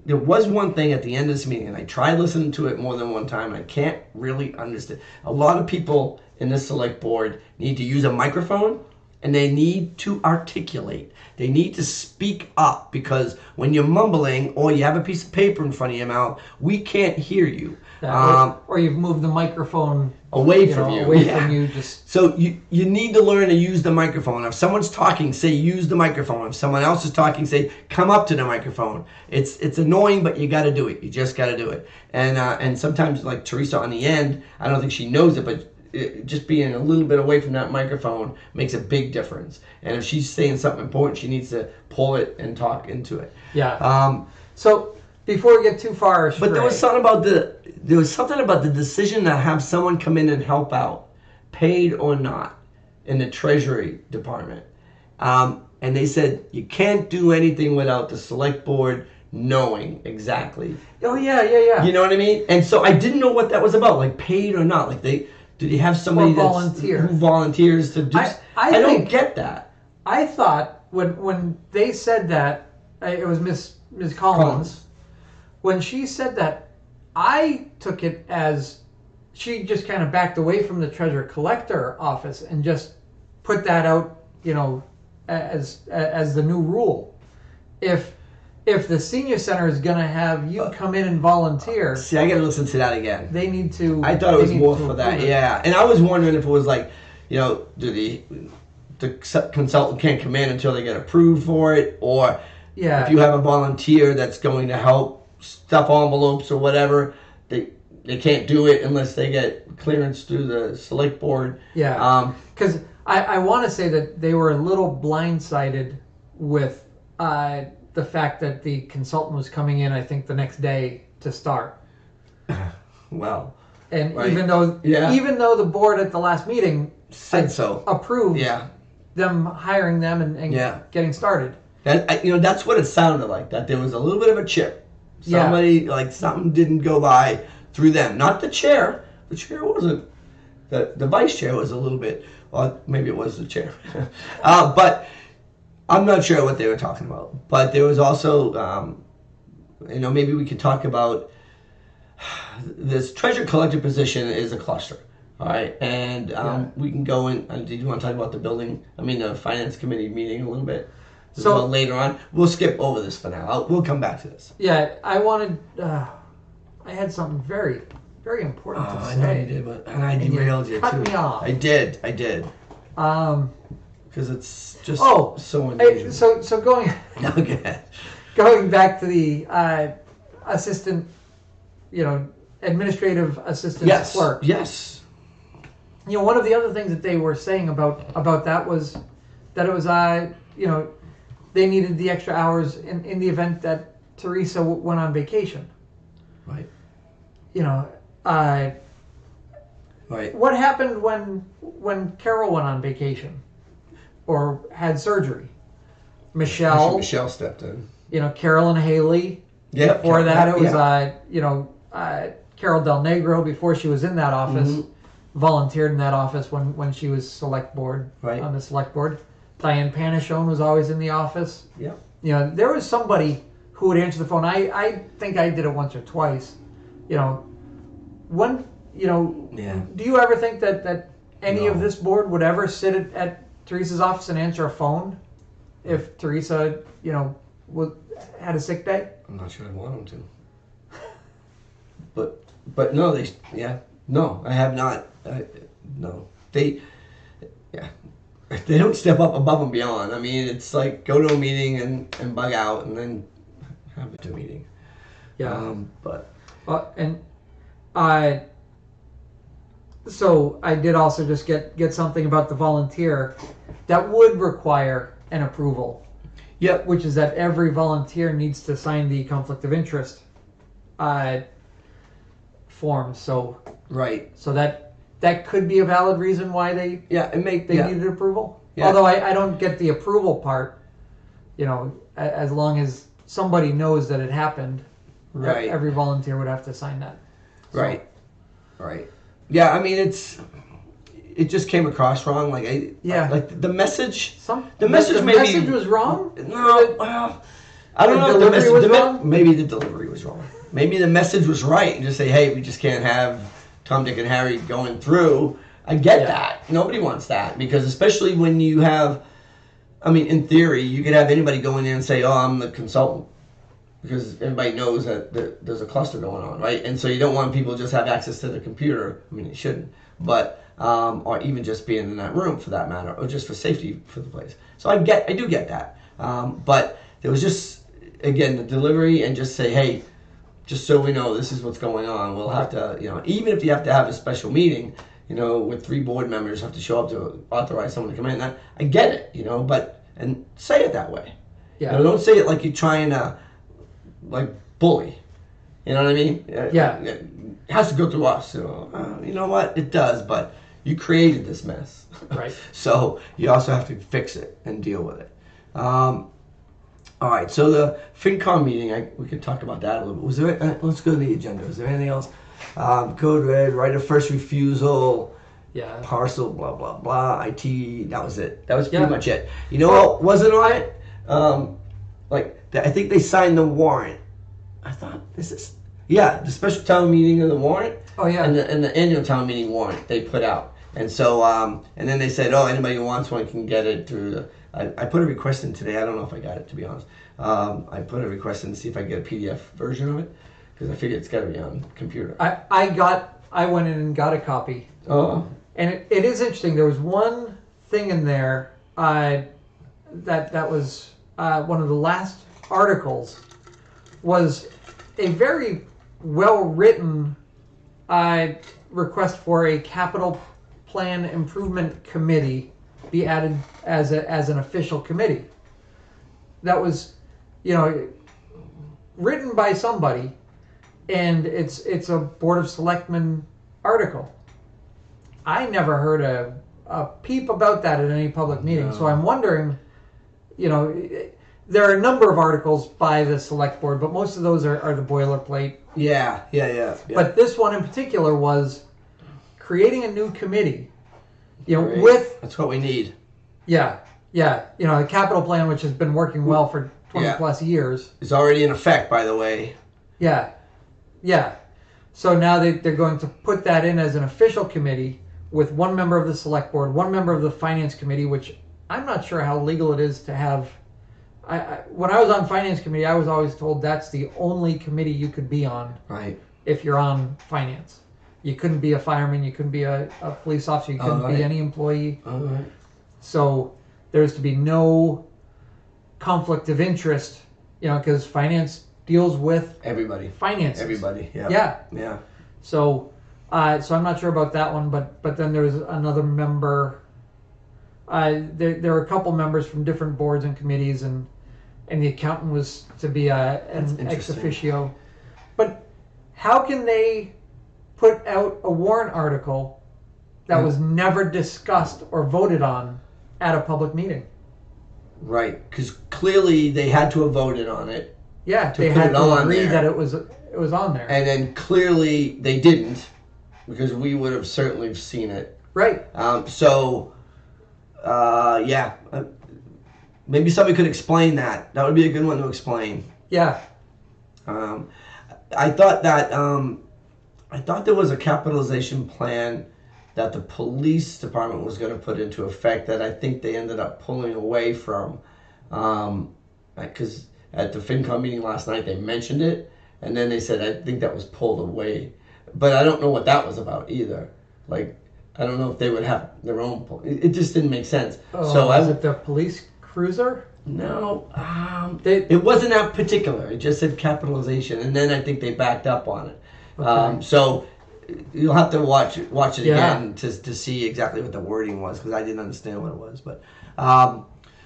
there was one thing at the end of this meeting, and I tried listening to it more than one time, and I can't really understand. A lot of people in this select board need to use a microphone, and they need to articulate. They need to speak up, because when you're mumbling or you have a piece of paper in front of your mouth, we can't hear you. Or you've moved the microphone away from you. From you. So you need to learn to use the microphone. If someone's talking, say use the microphone. If someone else is talking, say come up to the microphone. It's annoying, but you got to do it. You just got to do it. And sometimes, like Teresa on the end, I don't think she knows it, but just being a little bit away from that microphone makes a big difference. And if she's saying something important, she needs to pull it and talk into it. Yeah. So before we get too far astray, But there was something about the decision to have someone come in and help out, paid or not, in the Treasury Department. And they said you can't do anything without the select board knowing exactly. Oh yeah. You know what I mean? And so I didn't know what that was about, like paid or not. Like did he have somebody volunteer. who volunteers to do? I don't get that. I thought when they said that, it was Miss Collins. When she said that, I took it as she just kind of backed away from the treasurer collector office and just put that out, as the new rule. If the senior center is going to have you come in and volunteer, see, I got to listen to that again. they need to. I thought it was more for that, yeah. And I was wondering if it was like, the consultant can't come in until they get approved for it, or if you have a volunteer that's going to help stuff envelopes or whatever, they can't do it unless they get clearance through the select board. Yeah. Because I want to say that they were a little blindsided with the fact that the consultant was coming in, I think, the next day to start. Well. And right. even though the board at the last meeting said so, approved them hiring them and getting started. That's what it sounded like. That there was a little bit of a chip. Somebody like something didn't go by through them. Not the chair. The chair wasn't. The vice chair was a little bit. Well, maybe it was the chair. But I'm not sure what they were talking about. But there was also, maybe we could talk about this treasure collector position is a cluster. All right, and we can go in. Did you want to talk about the finance committee meeting a little bit? So later on, we'll skip over this for now. We'll come back to this. Yeah, I wanted. I had something very, very important to say. I know you did, and I derailed you too. Cut me off. I did. Because it's just so unusual. So going. Okay. Going back to the assistant, administrative assistant clerk. Yes. One of the other things that they were saying about that was that it was they needed the extra hours in the event that Teresa went on vacation. Right. Right. What happened when Carol went on vacation or had surgery? Michelle stepped in. Carol and Haley. Yeah. Before that, it was Carol Del Negro. Before she was in that office, volunteered in that office when she was select board on the select board. Diane Panichon was always in the office. Yeah. There was somebody who would answer the phone. I think I did it once or twice. When do you ever think that any of this board would ever sit at Teresa's office and answer a phone if Teresa had a sick day? I'm not sure I'd want them to. But no, no, I have not. No, they don't step up above and beyond. I mean, it's like go to a meeting and bug out and then have a meeting. Yeah. So I did also just get something about the volunteer that would require an approval. Yep. Which is that every volunteer needs to sign the conflict of interest form. So right. So that could be a valid reason why they needed approval. Yeah. Although I don't get the approval part. As long as somebody knows that it happened, right? Every volunteer would have to sign that. So. Right. Yeah, I mean it just came across wrong. Like the message. The message was wrong. No, well, I don't know if the message was wrong. Maybe the delivery was wrong. Maybe the message was right, and just say, hey, we just can't have Tom, Dick, and Harry going through. I get that. Nobody wants that because especially when you have. I mean, in theory, you could have anybody go in there and say, "Oh, I'm the consultant," because everybody knows that there's a cluster going on, right? And so you don't want people to just have access to the computer. I mean, they shouldn't, but or even just being in that room for that matter, or just for safety for the place. So I do get that, but there was just again the delivery and just say, "Hey, just so we know, this is what's going on. We'll have to, even if you have to have a special meeting, with 3 board members have to show up to authorize someone to come in. I get it, but and say it that way. Yeah. Don't say it like you're trying to like bully. You know what I mean? Yeah. It has to go through us. You know what? It does, but you created this mess. Right. So you also have to fix it and deal with it. All right. So the FinCom meeting, we could talk about that a little bit. Was there? Let's go to the agenda. Is there anything else? Code red, right of first refusal. Yeah. Parcel, blah blah blah. IT. That was it. That was pretty Yeah. much it. You know what wasn't on it? I think they signed the warrant. I thought the special town meeting of the warrant. Oh yeah. And the annual town meeting warrant they put out. And so, and then they said, anybody who wants one can get it through I put a request in today. I don't know if I got it, to be honest. I put a request in to see if I can get a PDF version of it, because I figure it's got to be on computer. I went in and got a copy. Oh. And it is interesting. There was one thing in there that was one of the last articles was a very well-written request for a capital plan improvement committee be added as an official committee. That was, written by somebody, and it's a Board of Selectmen article. I never heard a peep about that at any public meeting, so I'm wondering, there are a number of articles by the select board, but most of those are the boilerplate. Yeah. But this one in particular was creating a new committee, Great. with... That's what we need. Yeah, the capital plan, which has been working well for 20 plus years. It's already in effect, by the way. Yeah. So now they're going to put that in as an official committee with one member of the select board, one member of the finance committee, which I'm not sure how legal it is to have. When I was on finance committee, I was always told that's the only committee you could be on. Right. If you're on finance. You couldn't be a fireman, you couldn't be a police officer, you couldn't be any employee. All right. So there's to be no conflict of interest, because finance deals with everybody. Finances. Everybody. Yeah. Yeah. So I'm not sure about that one, but then there's another member. There are a couple members from different boards and committees, and the accountant was to be an ex officio. But how can they put out a warrant article that was never discussed or voted on at a public meeting? Right, because clearly they had to have voted on it. Yeah, they had to agree that it was on there. And then clearly they didn't, because we would have certainly seen it. Right. Maybe somebody could explain that. That would be a good one to explain. Yeah. I thought there was a capitalization plan that the police department was going to put into effect that I think they ended up pulling away from, because at the FinCom meeting last night they mentioned it, and then they said I think that was pulled away, but I don't know what that was about either. Like, I don't know if they would have their own. It just didn't make sense. Oh, so was it the police cruiser? No, it wasn't that particular. It just said capitalization, and then I think they backed up on it. Okay. So you'll have to watch it again to see exactly what the wording was, because I didn't understand what it was. But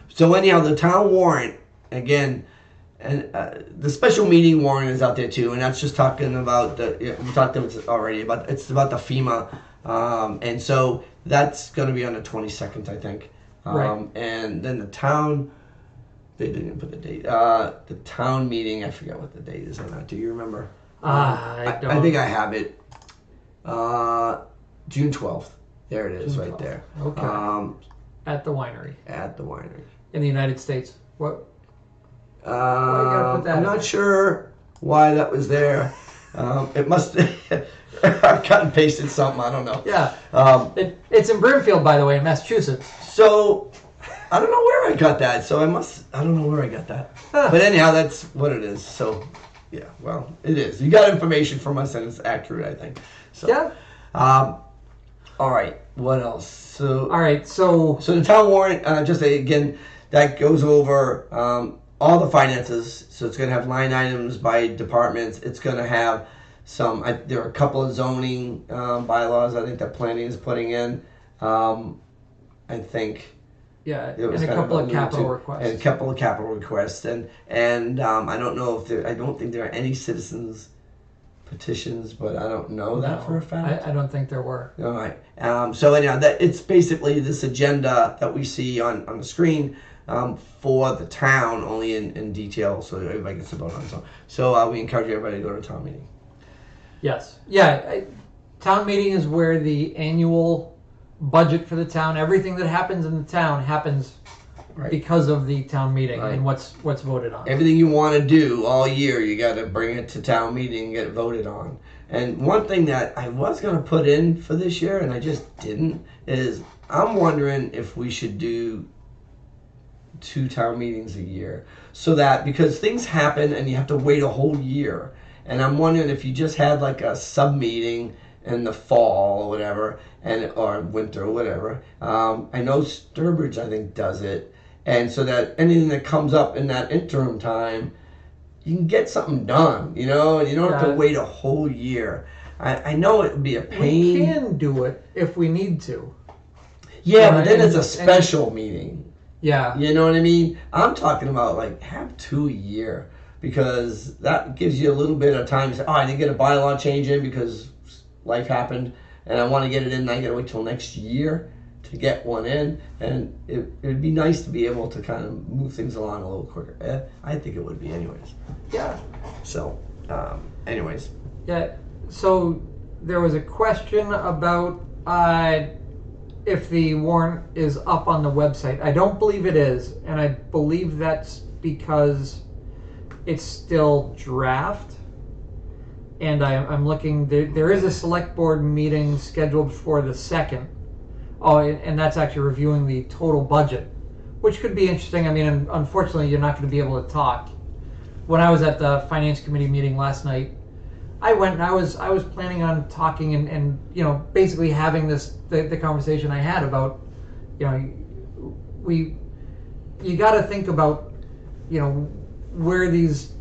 so anyhow, the town warrant again, and the special meeting warrant is out there too, and that's just talking about we talked about it already, but it's about the FEMA, and so that's going to be on the 22nd, I think. Right. And then the town. They didn't put the date. The town meeting, I forget what the date is on that. Do you remember? I don't. I think I have it. June 12th. There it is, June right 12th. there. Okay. At the winery. At the winery. In the United States. What? Why you gotta put that I'm in not there? sure why that was there. It must. I've cut and pasted something. I don't know. Yeah. It's in Brimfield, by the way, in Massachusetts. So I don't know where I got that. So I don't know where I got that. Huh. But anyhow, that's what it is. So yeah, well, it is. You got information from us, and it's accurate, I think. So, Yeah. All right. What else? So. All right. So the town warrant, just again, that goes over all the finances. So it's going to have line items by departments. It's going to have there are a couple of zoning bylaws I think that planning is putting in. I think Yeah, it was and a kind couple of alluded capital to, requests. and a couple of capital requests, and I don't know if I don't think there are any citizens petitions, but I don't know that No, for a fact. I don't think there were. All right. So anyhow, that it's basically this agenda that we see on the screen for the town, only in detail, so everybody gets to vote on it. So we encourage everybody to go to town meeting. Yes. Yeah. Town meeting is where the annual budget for the town, everything that happens in the town happens Right. because of the town meeting Right. and what's voted on. Everything you want to do all year, you got to bring it to town meeting and get it voted on. And one thing that I was going to put in for this year, and I just didn't, is I'm wondering if we should do 2 town meetings a year, so that because things happen and you have to wait a whole year. And I'm wondering if you just had like a sub meeting in the fall or whatever, or winter or whatever. I know Sturbridge, I think, does it. And so that anything that comes up in that interim time, you can get something done, and you don't have to wait a whole year. I know it would be a pain. We can do it if we need to. Yeah, but then it's a special meeting. Yeah. You know what I mean? I'm talking about like have 2 a year, because that gives you a little bit of time to say, I didn't get a bylaw change in because life happened and I want to get it in, and I got to wait till next year to get one in, and it'd be nice to be able to kind of move things along a little quicker. I think it would be anyways. Yeah. So, anyways. Yeah. So there was a question about if the warrant is up on the website. I don't believe it is, and I believe that's because it's still draft. And I'm looking. There is a select board meeting scheduled for the 2nd. Oh, and that's actually reviewing the total budget, which could be interesting. I mean, unfortunately, you're not going to be able to talk. When I was at the finance committee meeting last night, I went and I was planning on talking and basically having the conversation I had about, you got to think about, where these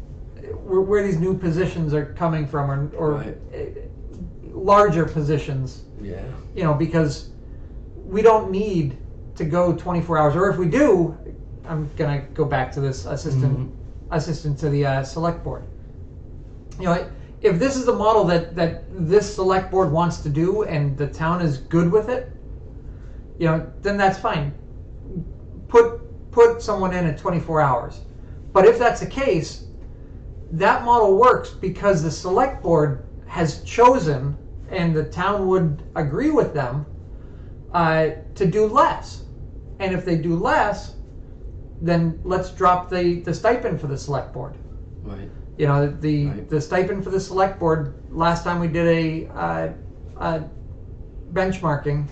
new positions are coming from, or Right. larger positions. Yeah. Because we don't need to go 24 hours, or if we do, I'm gonna go back to this assistant to the select board. If this is the model that this select board wants to do and the town is good with it, then that's fine. Put someone in at 24 hours. But if that's the case, that model works because the select board has chosen, and the town would agree with them, to do less. And if they do less, then let's drop the stipend for the select board. Right. The stipend for the select board, last time we did a benchmarking,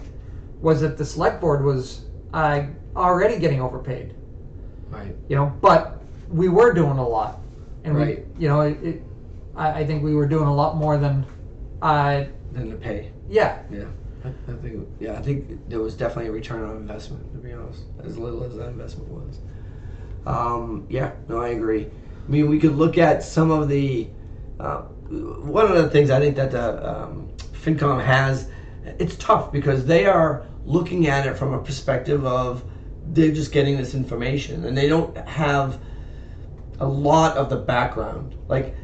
was that the select board was already getting overpaid. Right. But we were doing a lot. And Right. I think we were doing a lot more than Then the pay. yeah. Yeah. I think there was definitely a return on investment, to be honest, as little as that investment was. I agree. I mean, we could look at some of the, one of the things I think that the FinCom has, it's tough because they are looking at it from a perspective of they're just getting this information and they don't have a lot of the background. Like,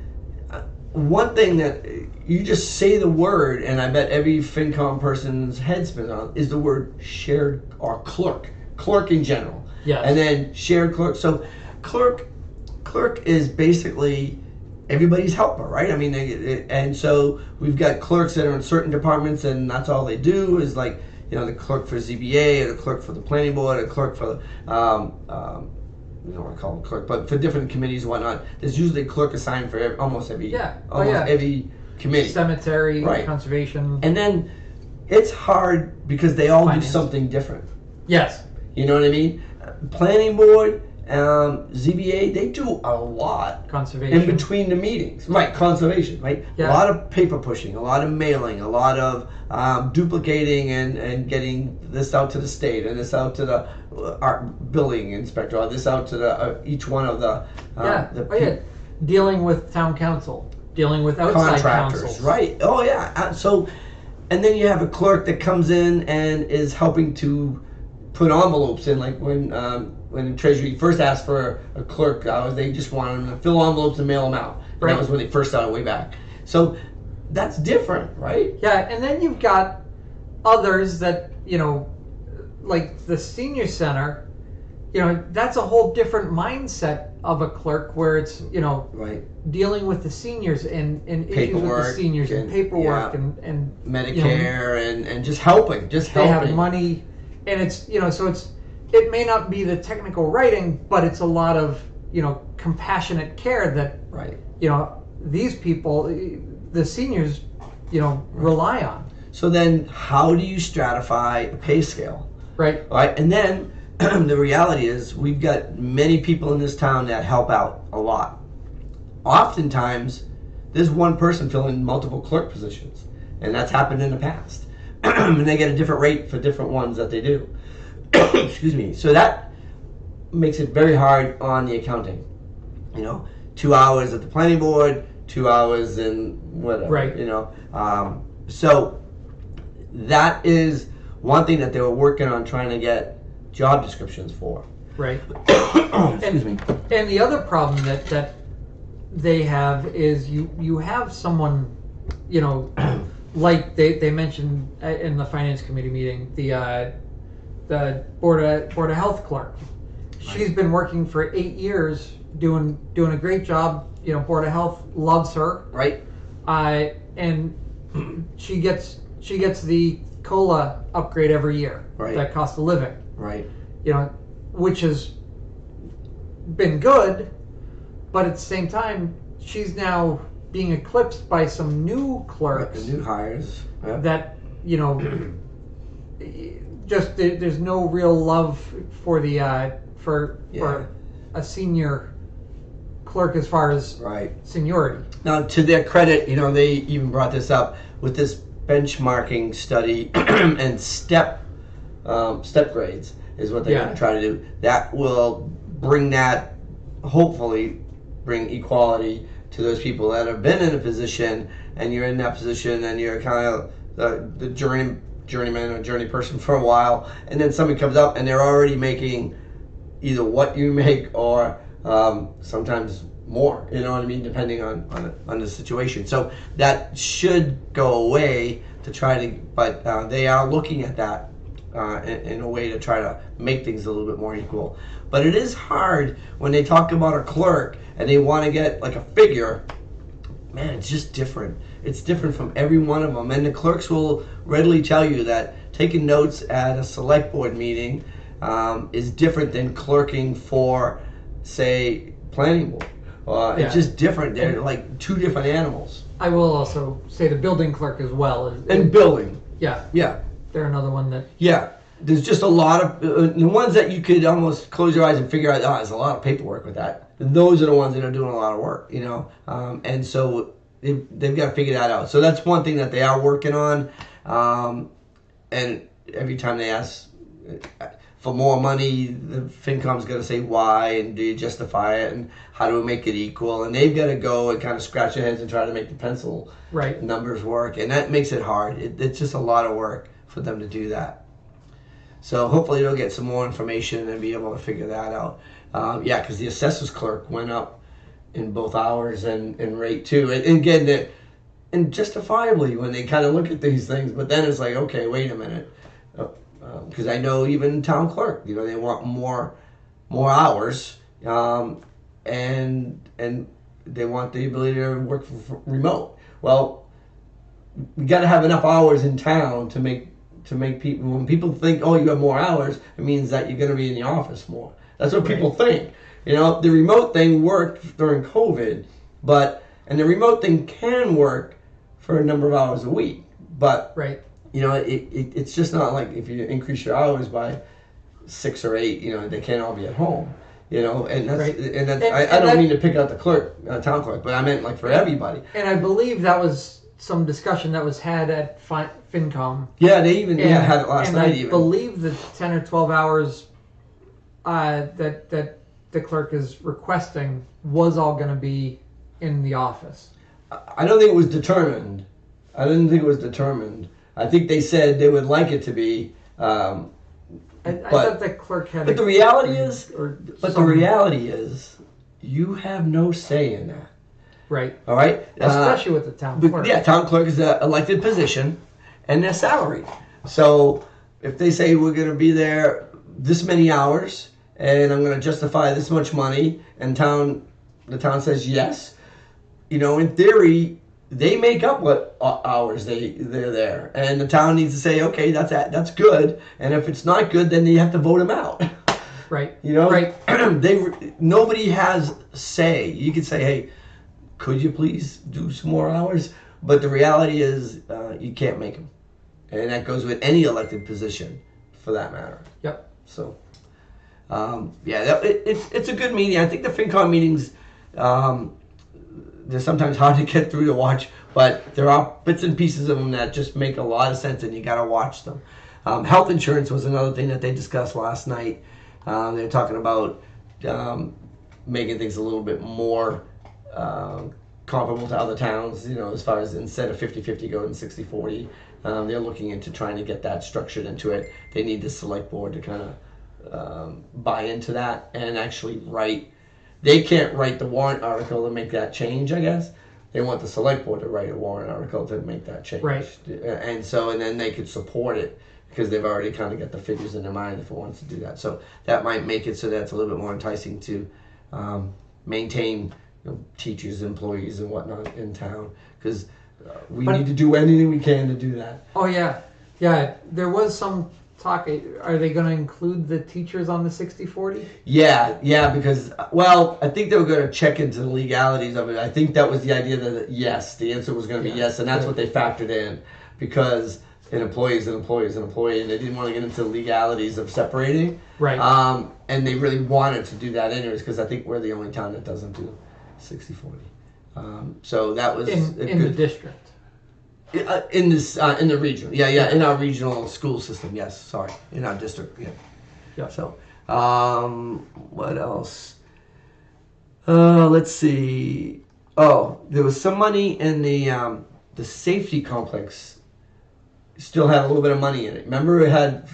one thing that you just say the word, and I bet every FinCom person's head spins on, is the word shared or clerk in general. Yes. And then shared clerk. So clerk is basically everybody's helper, right? I mean, and so we've got clerks that are in certain departments, and that's all they do is like, the clerk for ZBA, or the clerk for the planning board, or the clerk for we don't want to call them clerk, but for different committees and whatnot, there's usually a clerk assigned for almost every every committee. Cemetery, Right. conservation. And then it's hard because they all Finance. do something different. Yes. You know what I mean? Planning board, ZBA, they do a lot Conservation. in between the meetings. Right, conservation, right? Yeah. A lot of paper pushing, a lot of mailing, a lot of duplicating and getting this out to the state and this out to the art billing inspector, or this out to the each one of the Dealing with town council. dealing with outside contractors, counsels. right? Oh yeah. So, and then you have a clerk that comes in and is helping to put envelopes in, like when Treasury first asked for a clerk, they just wanted them to fill envelopes and mail them out. And Right. that was when they first started way back. So that's different, right? Yeah, and then you've got others that, like the senior center, that's a whole different mindset of a clerk where it's, Right. dealing with the seniors and issues with the Paperwork seniors and paperwork yeah. and Medicare and just helping, they have money, and it's, so it may not be the technical writing, but it's a lot of, compassionate care that, Right. these people, the seniors, rely on. So then, how do you stratify a pay scale? Right. All right, and then the reality is we've got many people in this town that help out a lot. Oftentimes, there's one person filling multiple clerk positions, and that's happened in the past. And they get a different rate for different ones that they do. Excuse me. So that makes it very hard on the accounting. 2 hours at the planning board, 2 hours in whatever. Right. So that is one thing that they were working on, trying to get job descriptions for. Right. Excuse me. And the other problem that they have is you have someone, like they mentioned in the finance committee meeting, the board of health clerk. She's been working for 8 years, doing a great job. Board of Health loves her. Right. And she gets the COLA upgrade every year. Right. That cost of living. Right. Which has been good, but at the same time, she's now being eclipsed by some new clerks New hires. Yeah. that, just there's no real love for the for a senior clerk as far as Right. seniority. Now, to their credit, they even brought this up with this benchmarking study and step grades is what they're going to try to do. That will hopefully bring equality to those people that have been in a position, and you're in that position and you're kind of the journeyman or journey person for a while, and then somebody comes up and they're already making either what you make or sometimes more, depending on the situation. So that should go away but they are looking at that in a way to try to make things a little bit more equal. But it is hard when they talk about a clerk and they want to get like a figure. Man, it's just different. It's different from every one of them. And the clerks will readily tell you that taking notes at a select board meeting is different than clerking for, say, planning board. It's just different. They're like two different animals. I will also say the building clerk as well. And billing. Yeah. Yeah. They're another one that... Yeah. There's just a lot of... the ones that you could almost close your eyes and figure out, there's a lot of paperwork with that. Those are the ones that are doing a lot of work, and so they've got to figure that out. So that's one thing that they are working on. And every time they ask for more money, the FinCom's got to say why, and do you justify it, and how do we make it equal? And they've got to go and kind of scratch their heads and try to make the pencil numbers work, and that makes it hard. It's just a lot of work for them to do that. So hopefully they'll get some more information and be able to figure that out. Because the assessor's clerk went up in both hours and rate too. And again, and justifiably when they kind of look at these things, but then it's like, okay, wait a minute. Because I know even town clerk, they want more hours, and they want the ability to work remote. Well, we got to have enough hours in town to make people. When people think, oh, you have more hours, it means that you're going to be in the office more. That's what people think. The remote thing worked during COVID, and the remote thing can work for a number of hours a week, but it's just not like if you increase your hours by 6 or 8, they can't all be at home. And that's I don't mean to pick out the town clerk, but I meant like for everybody. And I believe that was some discussion that was had at FinCom. Yeah, they even had it last night. I believe the 10 or 12 hours that the clerk is requesting was all going to be in the office. I don't think it was determined. I didn't think it was determined. I think they said they would like it to be. I But- thought the clerk had. But the reality is, or you have no say in that. right, All right. especially with the town But, clerk. yeah, town clerk is an elected position, and they're salaried. So if they say we're going to be there this many hours, and I'm going to justify this much money, and the town says yes, in theory, they make up what hours they're there, and the town needs to say, okay, that's good, and if it's not good, then you have to vote them out. Right. Right? Right. Nobody has say. You could say, hey, could you please do some more hours? But the reality is, you can't make them, and that goes with any elected position, for that matter. Yep. So, it's a good meeting. I think the FinCom meetings, they're sometimes hard to get through to watch, but there are bits and pieces of them that just make a lot of sense, and you got to watch them. Health insurance was another thing that they discussed last night. They were talking about making things a little bit more comparable to other towns, as far as instead of 50-50 going 60-40. They're looking into trying to get that structured into it. They need the select board to kind of buy into that and actually write. They can't write the warrant article to make that change, I guess. They want the select board to write a warrant article to make that change. Right. And then they could support it because they've already kind of got the figures in their mind if it wants to do that. So that might make it so that's a little bit more enticing to maintain teachers, employees, and whatnot in town, because we need to do anything we can to do that. Oh yeah, yeah. There was some talk. Are they going to include the teachers on the 60-40? Yeah, because, well, I think they were going to check into the legalities of it. I think that was the idea that yes, the answer was going to be yes, and that's what they factored in, because an employee is an employee is an employee, and they didn't want to get into the legalities of separating. Right. And they really wanted to do that anyways, because I think we're the only town that doesn't do 60-40. So that was in the district. In the region, in our regional school system, yes. Sorry, in our district, yeah. Yeah. So, what else? Let's see. Oh, there was some money in the safety complex. Still had a little bit of money in it. Remember, it had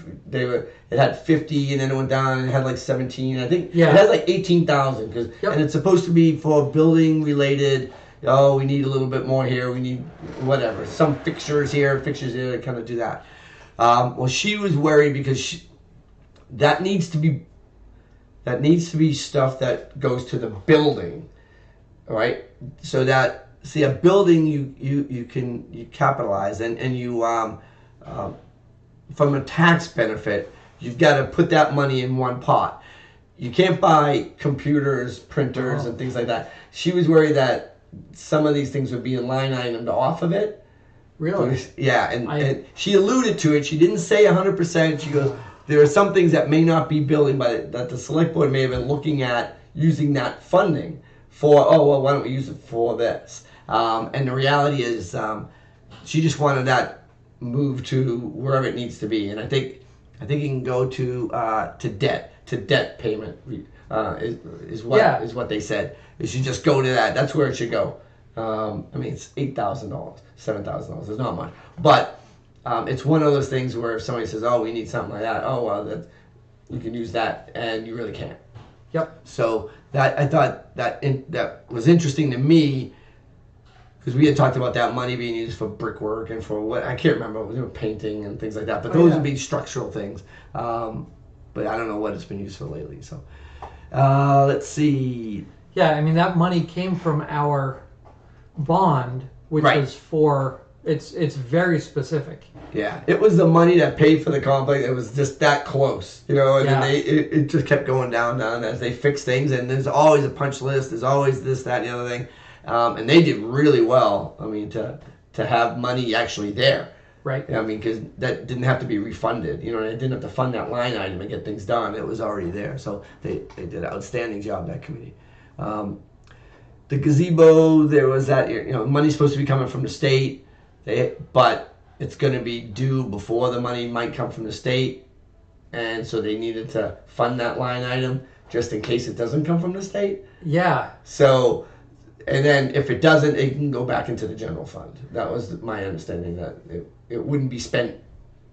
50, and then it went down, and it had like 17. I think it had like 18,000 and it's supposed to be for building related. Oh, we need a little bit more here. We need whatever, some fixtures here, to kind of do that. Well, she was worried because that needs to be stuff that goes to the building, all right? So that a building you capitalize and you from a tax benefit, you've got to put that money in one pot. You can't buy computers, printers, and things like that. She was worried that some of these things would be line itemed off of it. Really? Yeah, and she alluded to it. She didn't say 100%. She goes, there are some things that may not be building, but that the select board may have been looking at using that funding for, why don't we use it for this? And the reality is, she just wanted that moved to wherever it needs to be. And I think it can go to debt payment is what they said. It should just go to that. That's where it should go. It's $8,000, $7,000. It's not much, but it's one of those things where if somebody says, "Oh, we need something like that," you can use that, and you really can't. Yep. So I thought that was interesting to me, because we had talked about that money being used for brickwork and for what I can't remember, painting and things like that. But those would be structural things. But I don't know what it's been used for lately. So let's see. Yeah, that money came from our bond, which was for it's very specific. Yeah, it was the money that paid for the complex. It was just that close, and then it just kept going down as they fix things. And there's always a punch list. There's always this, that, and the other thing. And they did really well. To have money actually there. Right. Because that didn't have to be refunded. They didn't have to fund that line item and get things done. It was already there. So they did an outstanding job, that committee. The gazebo, there was that, money's supposed to be coming from the state, but it's going to be due before the money might come from the state. And so they needed to fund that line item just in case it doesn't come from the state. Yeah. So, And then if it doesn't, it can go back into the general fund. That was my understanding, that it wouldn't be spent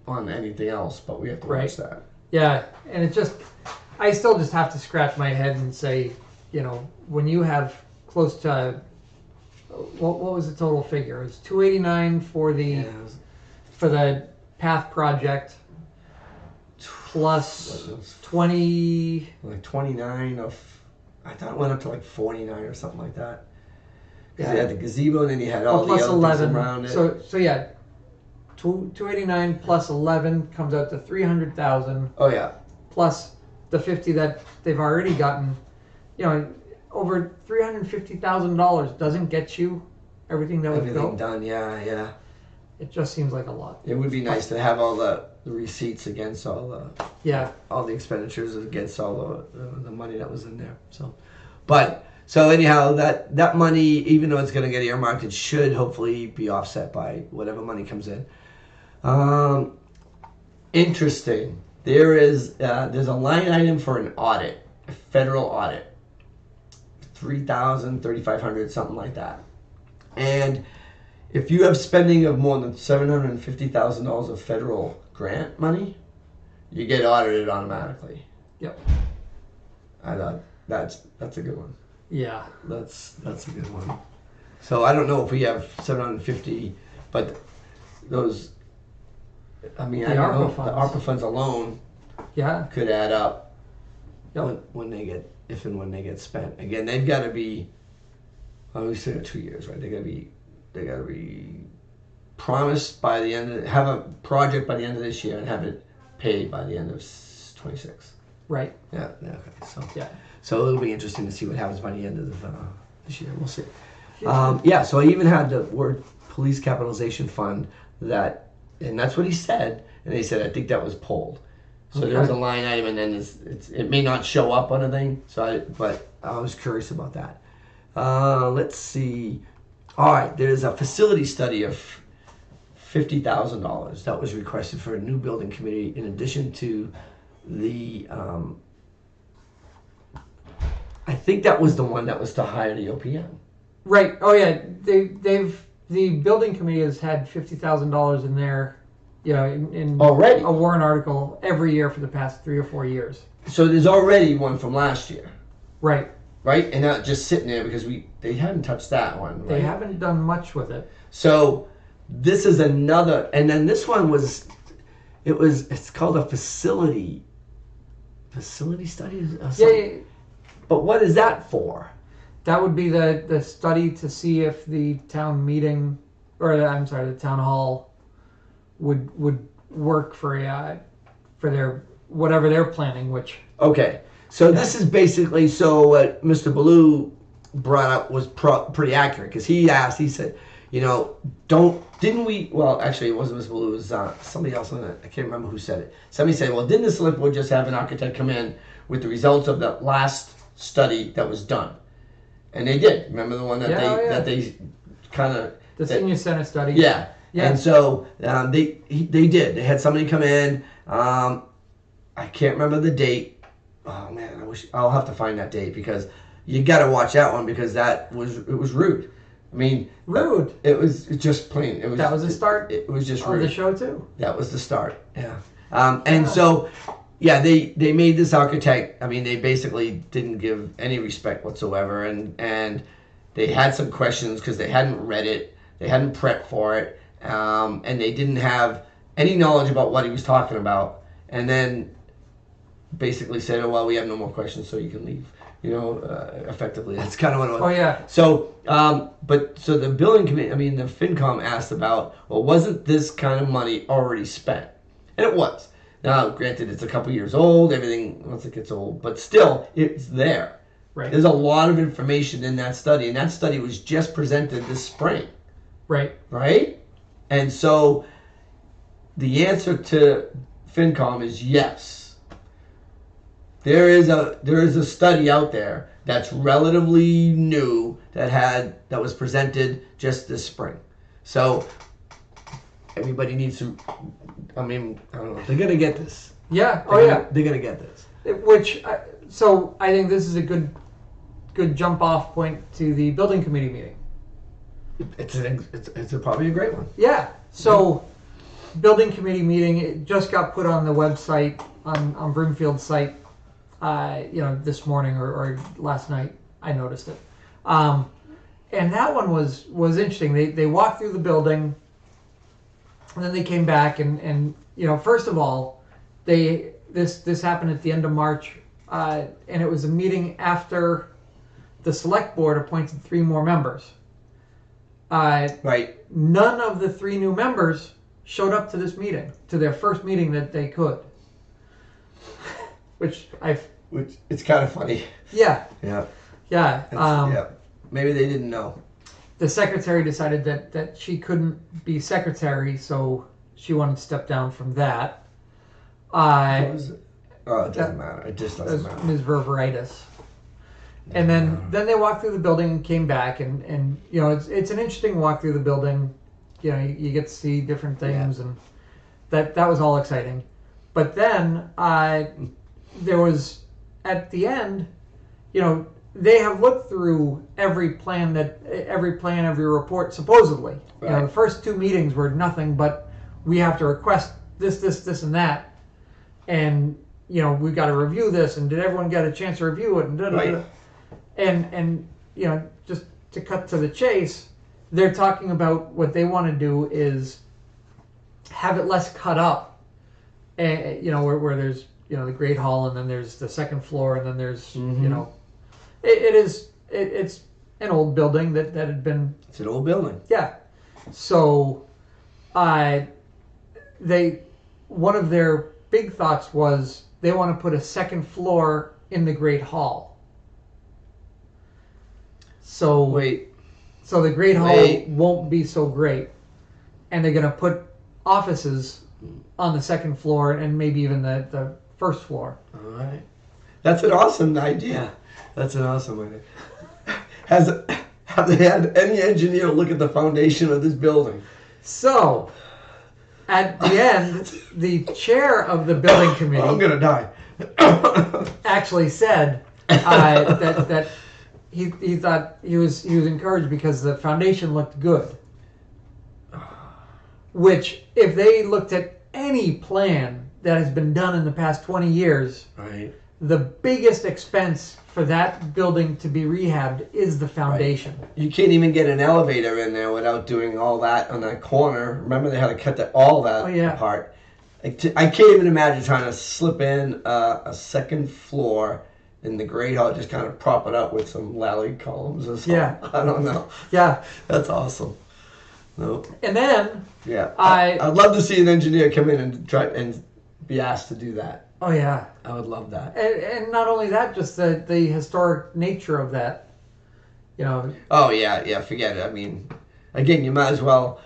on anything else, but we have to watch that. Yeah, and it just, I still just have to scratch my head and say, you know, when you have close to, what was the total figure? It was 289 for the path project, plus 20. Like 29 of, I thought it went up to like 49 or something like that. Because Yeah. you had the gazebo, and then you had all the plus other 11. things around it. So yeah, 289 plus 11 comes out to 300,000. Oh yeah. Plus the 50 that they've already gotten. You know, over $350,000 doesn't get you everything that was Everything built. done, yeah. It just seems like a lot. It would be nice to have all the receipts against all the expenditures against all the money that was in there. So anyhow, that money, even though it's going to get earmarked, it should hopefully be offset by whatever money comes in. Interesting. There's a line item for an audit, a federal audit, 3,000, 3,500, something like that. And if you have spending of more than $750,000 of federal grant money, you get audited automatically. Yep. I thought that's a good one. Yeah. That's a good one. So I don't know if we have 750, but those, I mean, The I don't know ARPA if the funds. ARPA funds alone Yeah. could add up Yep. when they get, if and when they get spent. Again, they've got to be, we say 2 years, right? They got to be promised by the end of, have a project by the end of this year and have it paid by the end of 26. Right. Yeah. Okay. So Yeah. So it'll be interesting to see what happens by the end of this year. We'll see. So I even had the word police capitalization fund that, and that's what he said. And they said, I think that was pulled. So Okay. there was a line item, and then it may not show up on a thing. But I was curious about that. Let's see. All right, there's a facility study of $50,000 that was requested for a new building committee, in addition to the. I think that was the one that was to hire the OPM. Right. Oh yeah. The building committee has had $50,000 in there, you know, in Already. a warrant article every year for the past 3 or 4 years. So there's already one from last year, Right. right? And not just sitting there because they hadn't touched that one. Right? They haven't done much with it. So this is another, and then this one it's called a facility study. Or something. Yeah. But what is that for? That would be the study to see if the town meeting, or the town hall, would work for their whatever they're planning. Which Okay, so this is basically, so what Mr. Ballou brought up was pretty accurate, because he said, you know, didn't we, well, actually it wasn't Mr. Ballou, it was somebody else on it, I can't remember who said it. Somebody said, well, didn't the select board just have an architect come in with the results of the last study that was done? And they did. Remember the one that that they kind of, the senior center study. Yeah. Yeah. And so they did. They had somebody come in. I can't remember the date. Oh man, I'll have to find that date, because you got to watch that one, because it was rude. I mean, Rude. It was just plain. It was. That was the start. It was just of rude. the show too. That was the start. Yeah. And so, yeah, they made this architect. I mean, they basically didn't give any respect whatsoever, and they had some questions because they hadn't read it, they hadn't prepped for it, and they didn't have any knowledge about what he was talking about. And then basically said, "Oh well, we have no more questions, so you can leave." You know, effectively, that's kind of what it was. Oh yeah. So, so the building committee, the FinCom asked about, well, wasn't this kind of money already spent? And it was. Now, granted, it's a couple years old. Everything, once it gets old, but still, it's there. Right. There's a lot of information in that study, and that study was just presented this spring. Right. Right? And so, the answer to FinCom is yes. There is a study out there that's relatively new that was presented just this spring. So everybody needs to. I don't know. They're gonna get this. Yeah. They're gonna get this. So I think this is a good good jump off point to the building committee meeting. It's probably a great one. Yeah. So, building committee meeting, it just got put on the website on Brimfield's site. This morning or last night, I noticed it. And that one was interesting. They walked through the building, and then they came back and first of all, this happened at the end of March, and it was a meeting after the select board appointed 3 more members. Right. None of the 3 new members showed up to this meeting, to their first meeting that they could. Which it's kind of funny. Yeah. Yeah. Yeah. Yeah. Maybe they didn't know. The secretary decided that she couldn't be secretary, so she wanted to step down from that. What was it? Oh, it doesn't matter. It just doesn't matter. Ms. Ververitis. And then they walked through the building and came back, and it's an interesting walk through the building. You get to see different things, and that was all exciting. But then there was, at the end, they have looked through every plan, every report, supposedly. Right. The first 2 meetings were nothing but, we have to request this, and that. And, we've got to review this, and did everyone get a chance to review it? And Right. And just to cut to the chase, they're talking about what they want to do is have it less cut up, where there's, the Great Hall, and then there's the second floor, and then there's, it's an old building that had been... It's an old building. Yeah. So, one of their big thoughts was they want to put a second floor in the Great Hall. So... Wait. So the Great Hall won't be so great. And they're going to put offices on the second floor and maybe even the first floor. All right. That's an awesome idea. That's an awesome idea. Have they had any engineer look at the foundation of this building? So, at the end, the chair of the building committee... I'm going to die. ...actually said that he thought he was encouraged because the foundation looked good. Which, if they looked at any plan that has been done in the past 20 years, right, the biggest expense for that building to be rehabbed is the foundation. Right. You can't even get an elevator in there without doing all that on that corner. Remember, they had to cut all that apart. I can't even imagine trying to slip in a second floor in the Great Hall, just kind of prop it up with some lally columns or something. Yeah. I don't know. Yeah. That's awesome. Nope. And then... Yeah. I'd love to see an engineer come in and try and be asked to do that. Oh, yeah. I would love that. And not only that, just the historic nature of that. Oh, yeah. Forget it. I mean, again, you might as well...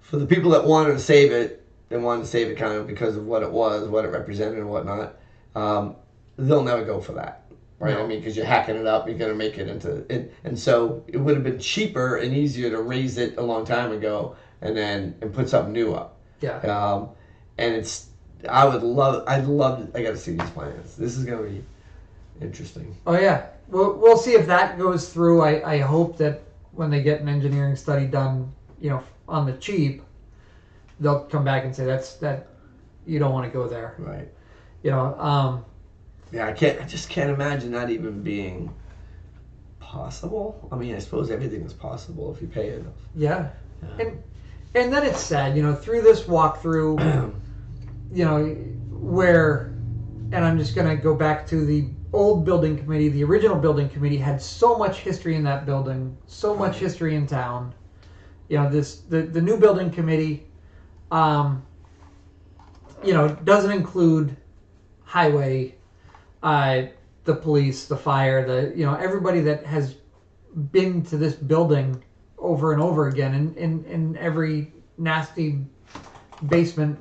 For the people that wanted to save it, they wanted to save it kind of because of what it was, what it represented and whatnot. They'll never go for that. Right, no. I mean, because you're hacking it up, you're going to make it into... And so it would have been cheaper and easier to raise it a long time ago and put something new up. Yeah. And it's... I got to see these plans. This is going to be interesting. Oh, yeah. We'll see if that goes through. I hope that when they get an engineering study done, on the cheap, they'll come back and say that you don't want to go there. Right. Yeah, I just can't imagine that even being possible. I mean, I suppose everything is possible if you pay enough. Yeah. And then it's sad, through this walkthrough, where, and I'm just going to go back to the old building committee, the original building committee had so much history in that building, so much history in town. The new building committee, doesn't include highway, the police, the fire, everybody that has been to this building over and over again in every nasty basement,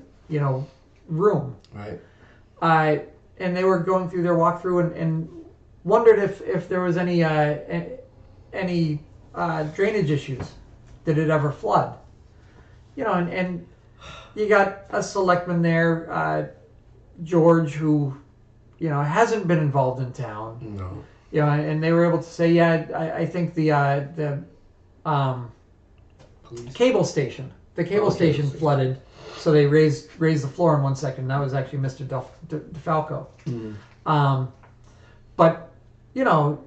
room. Right. And they were going through their walkthrough and wondered if there was any drainage issues. Did it ever flood? And you got a selectman there, George, who hasn't been involved in town. No. you know, and they were able to say, yeah, I think the Police. cable station, Okay. station flooded, so they raised the floor in 1 second. That was actually Mr. DeFalco. But you know,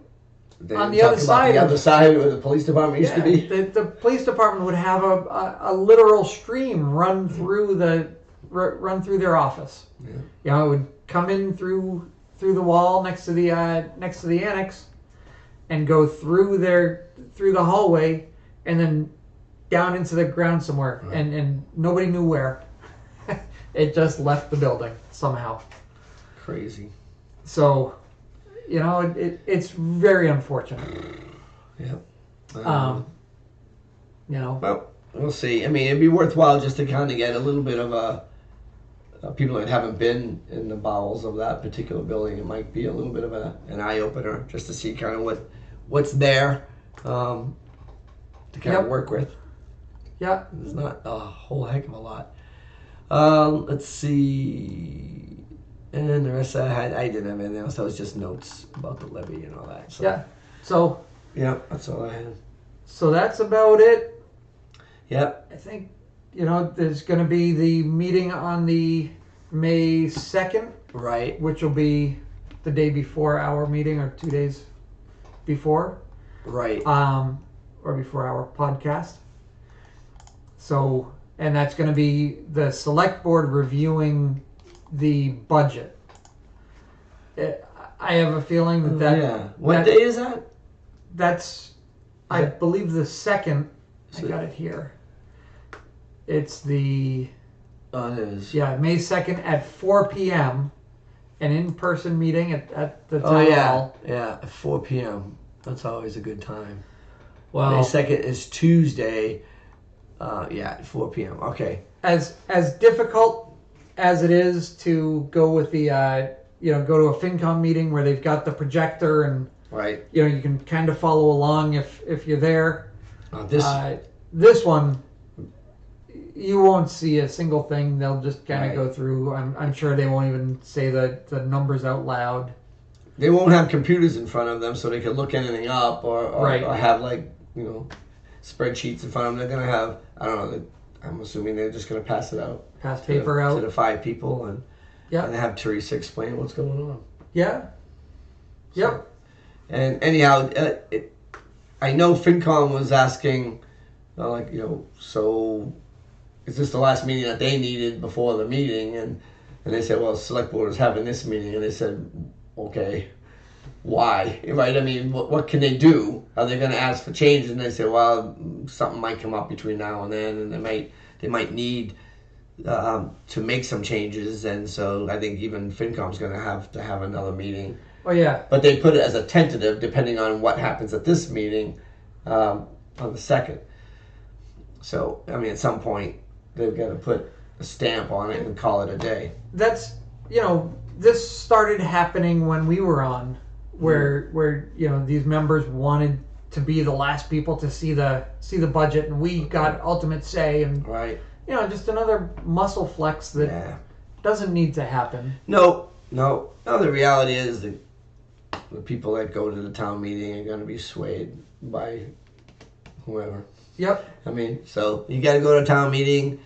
They on didn't the talk other about side the of- other side where the police department used to be. the police department would have a literal stream run through their office. Yeah. You know, it would come in through the wall next to the annex, and go through the hallway, and then down into the ground somewhere, Right. and nobody knew where. It just left the building somehow. Crazy. So, you know, it's very unfortunate. Yeah. You know, Well, we'll see. I mean, it'd be worthwhile just to kind of get a little bit of people that haven't been in the bowels of that particular building. It might be a little bit of an eye opener just to see kind of what's there to kind of Yep. work with. yeah. There's not a whole heck of a lot. Let's see. And the rest I didn't have anything else. That was just notes about the levy and all that. So, Yeah. So yeah, that's all I had. that's about it. Yep. I think, you know, there's going to be the meeting on the May 2nd, Right. which will be the day before our meeting or 2 days before, Right. or before our podcast. So, and that's going to be the select board reviewing the budget. I have a feeling that yeah. What that- day is that? that's, I that- believe, the 2nd. I So- got it here. It's the Oh, it is. May 2nd at 4 p.m. An in-person meeting at the town Oh yeah, hall. yeah. At 4 p.m. That's always a good time. Well, May 2nd is Tuesday. Yeah, at 4 p.m. Okay. as difficult as it is to go with the go to a FinCom meeting where they've got the projector and Right. you can kind of follow along if you're there. This. This one, you won't see a single thing. They'll just kind of Right. go through. I'm sure they won't even say the numbers out loud. They won't have computers in front of them, so they can look anything up or Right. or have spreadsheets in front of them. They're gonna have. I don't know. I'm assuming they're just gonna pass it out. Pass to paper the, out. to the 5 people and Yeah. and have Teresa explain what's going on. Yeah. Yep. And anyhow, I know FinCom was asking, so is this the last meeting that they needed before the meeting? And they said, well, Select Board is having this meeting. And they said, okay, why? Right? I mean, what can they do? Are they going to ask for changes? And they said, well, something might come up between now and then, and they might need to make some changes. And so I think even FinCom's going to have another meeting. Oh yeah. But they put it as a tentative, depending on what happens at this meeting on the 2nd. So, I mean, at some point, they've got to put a stamp on it and call it a day. That's this started happening when we were on, where these members wanted to be the last people to see the budget, and we got ultimate say, and Right. just another muscle flex that Yeah. doesn't need to happen. No. The reality is that the people that go to the town meeting are going to be swayed by whoever. Yep. I mean, so you got to go to a town meeting,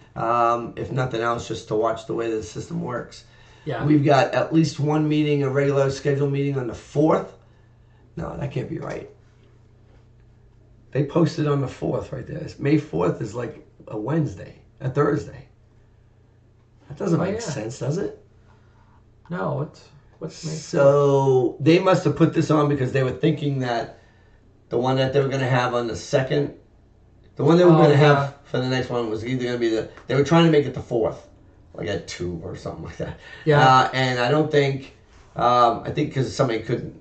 if nothing else, just to watch the way the system works. Yeah. We've got at least one meeting, a regular scheduled meeting on the 4th. No, that can't be right. They posted on the 4th right there. May 4th is like a Wednesday, a Thursday. That doesn't make sense, does it? No, what's So they must have put this on because they were thinking that the one that they were going to have on the 2nd, the one they were going to have for the next one was either going to be they were trying to make it the 4th, like at 2 or something like that. Yeah. And I don't think, I think because somebody couldn't,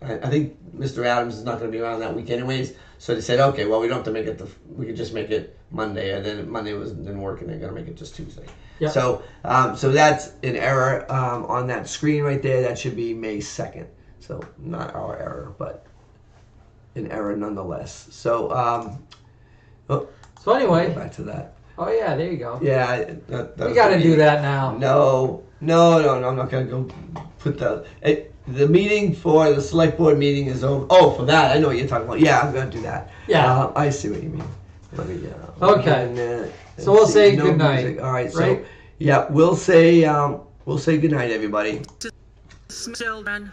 I think Mr. Adams is not going to be around that week anyways. So they said, okay, well, we don't have to make it, we could just make it Monday. And then Monday didn't work and they're going to make it just Tuesday. Yep. So that's an error on that screen right there. That should be May 2nd. So not our error, but an error nonetheless. So, So anyway, go back to that. oh yeah, there you go. Yeah, We got to do that now. No, I'm not gonna go put the meeting for the select board meeting is over. Oh, for that, I know what you're talking about. Yeah, I'm gonna do that. Yeah. I see what you mean. Let me. Okay. get in there and So we'll see. say No good night, music. All right. So right? yeah, we'll say good night, everybody. Children.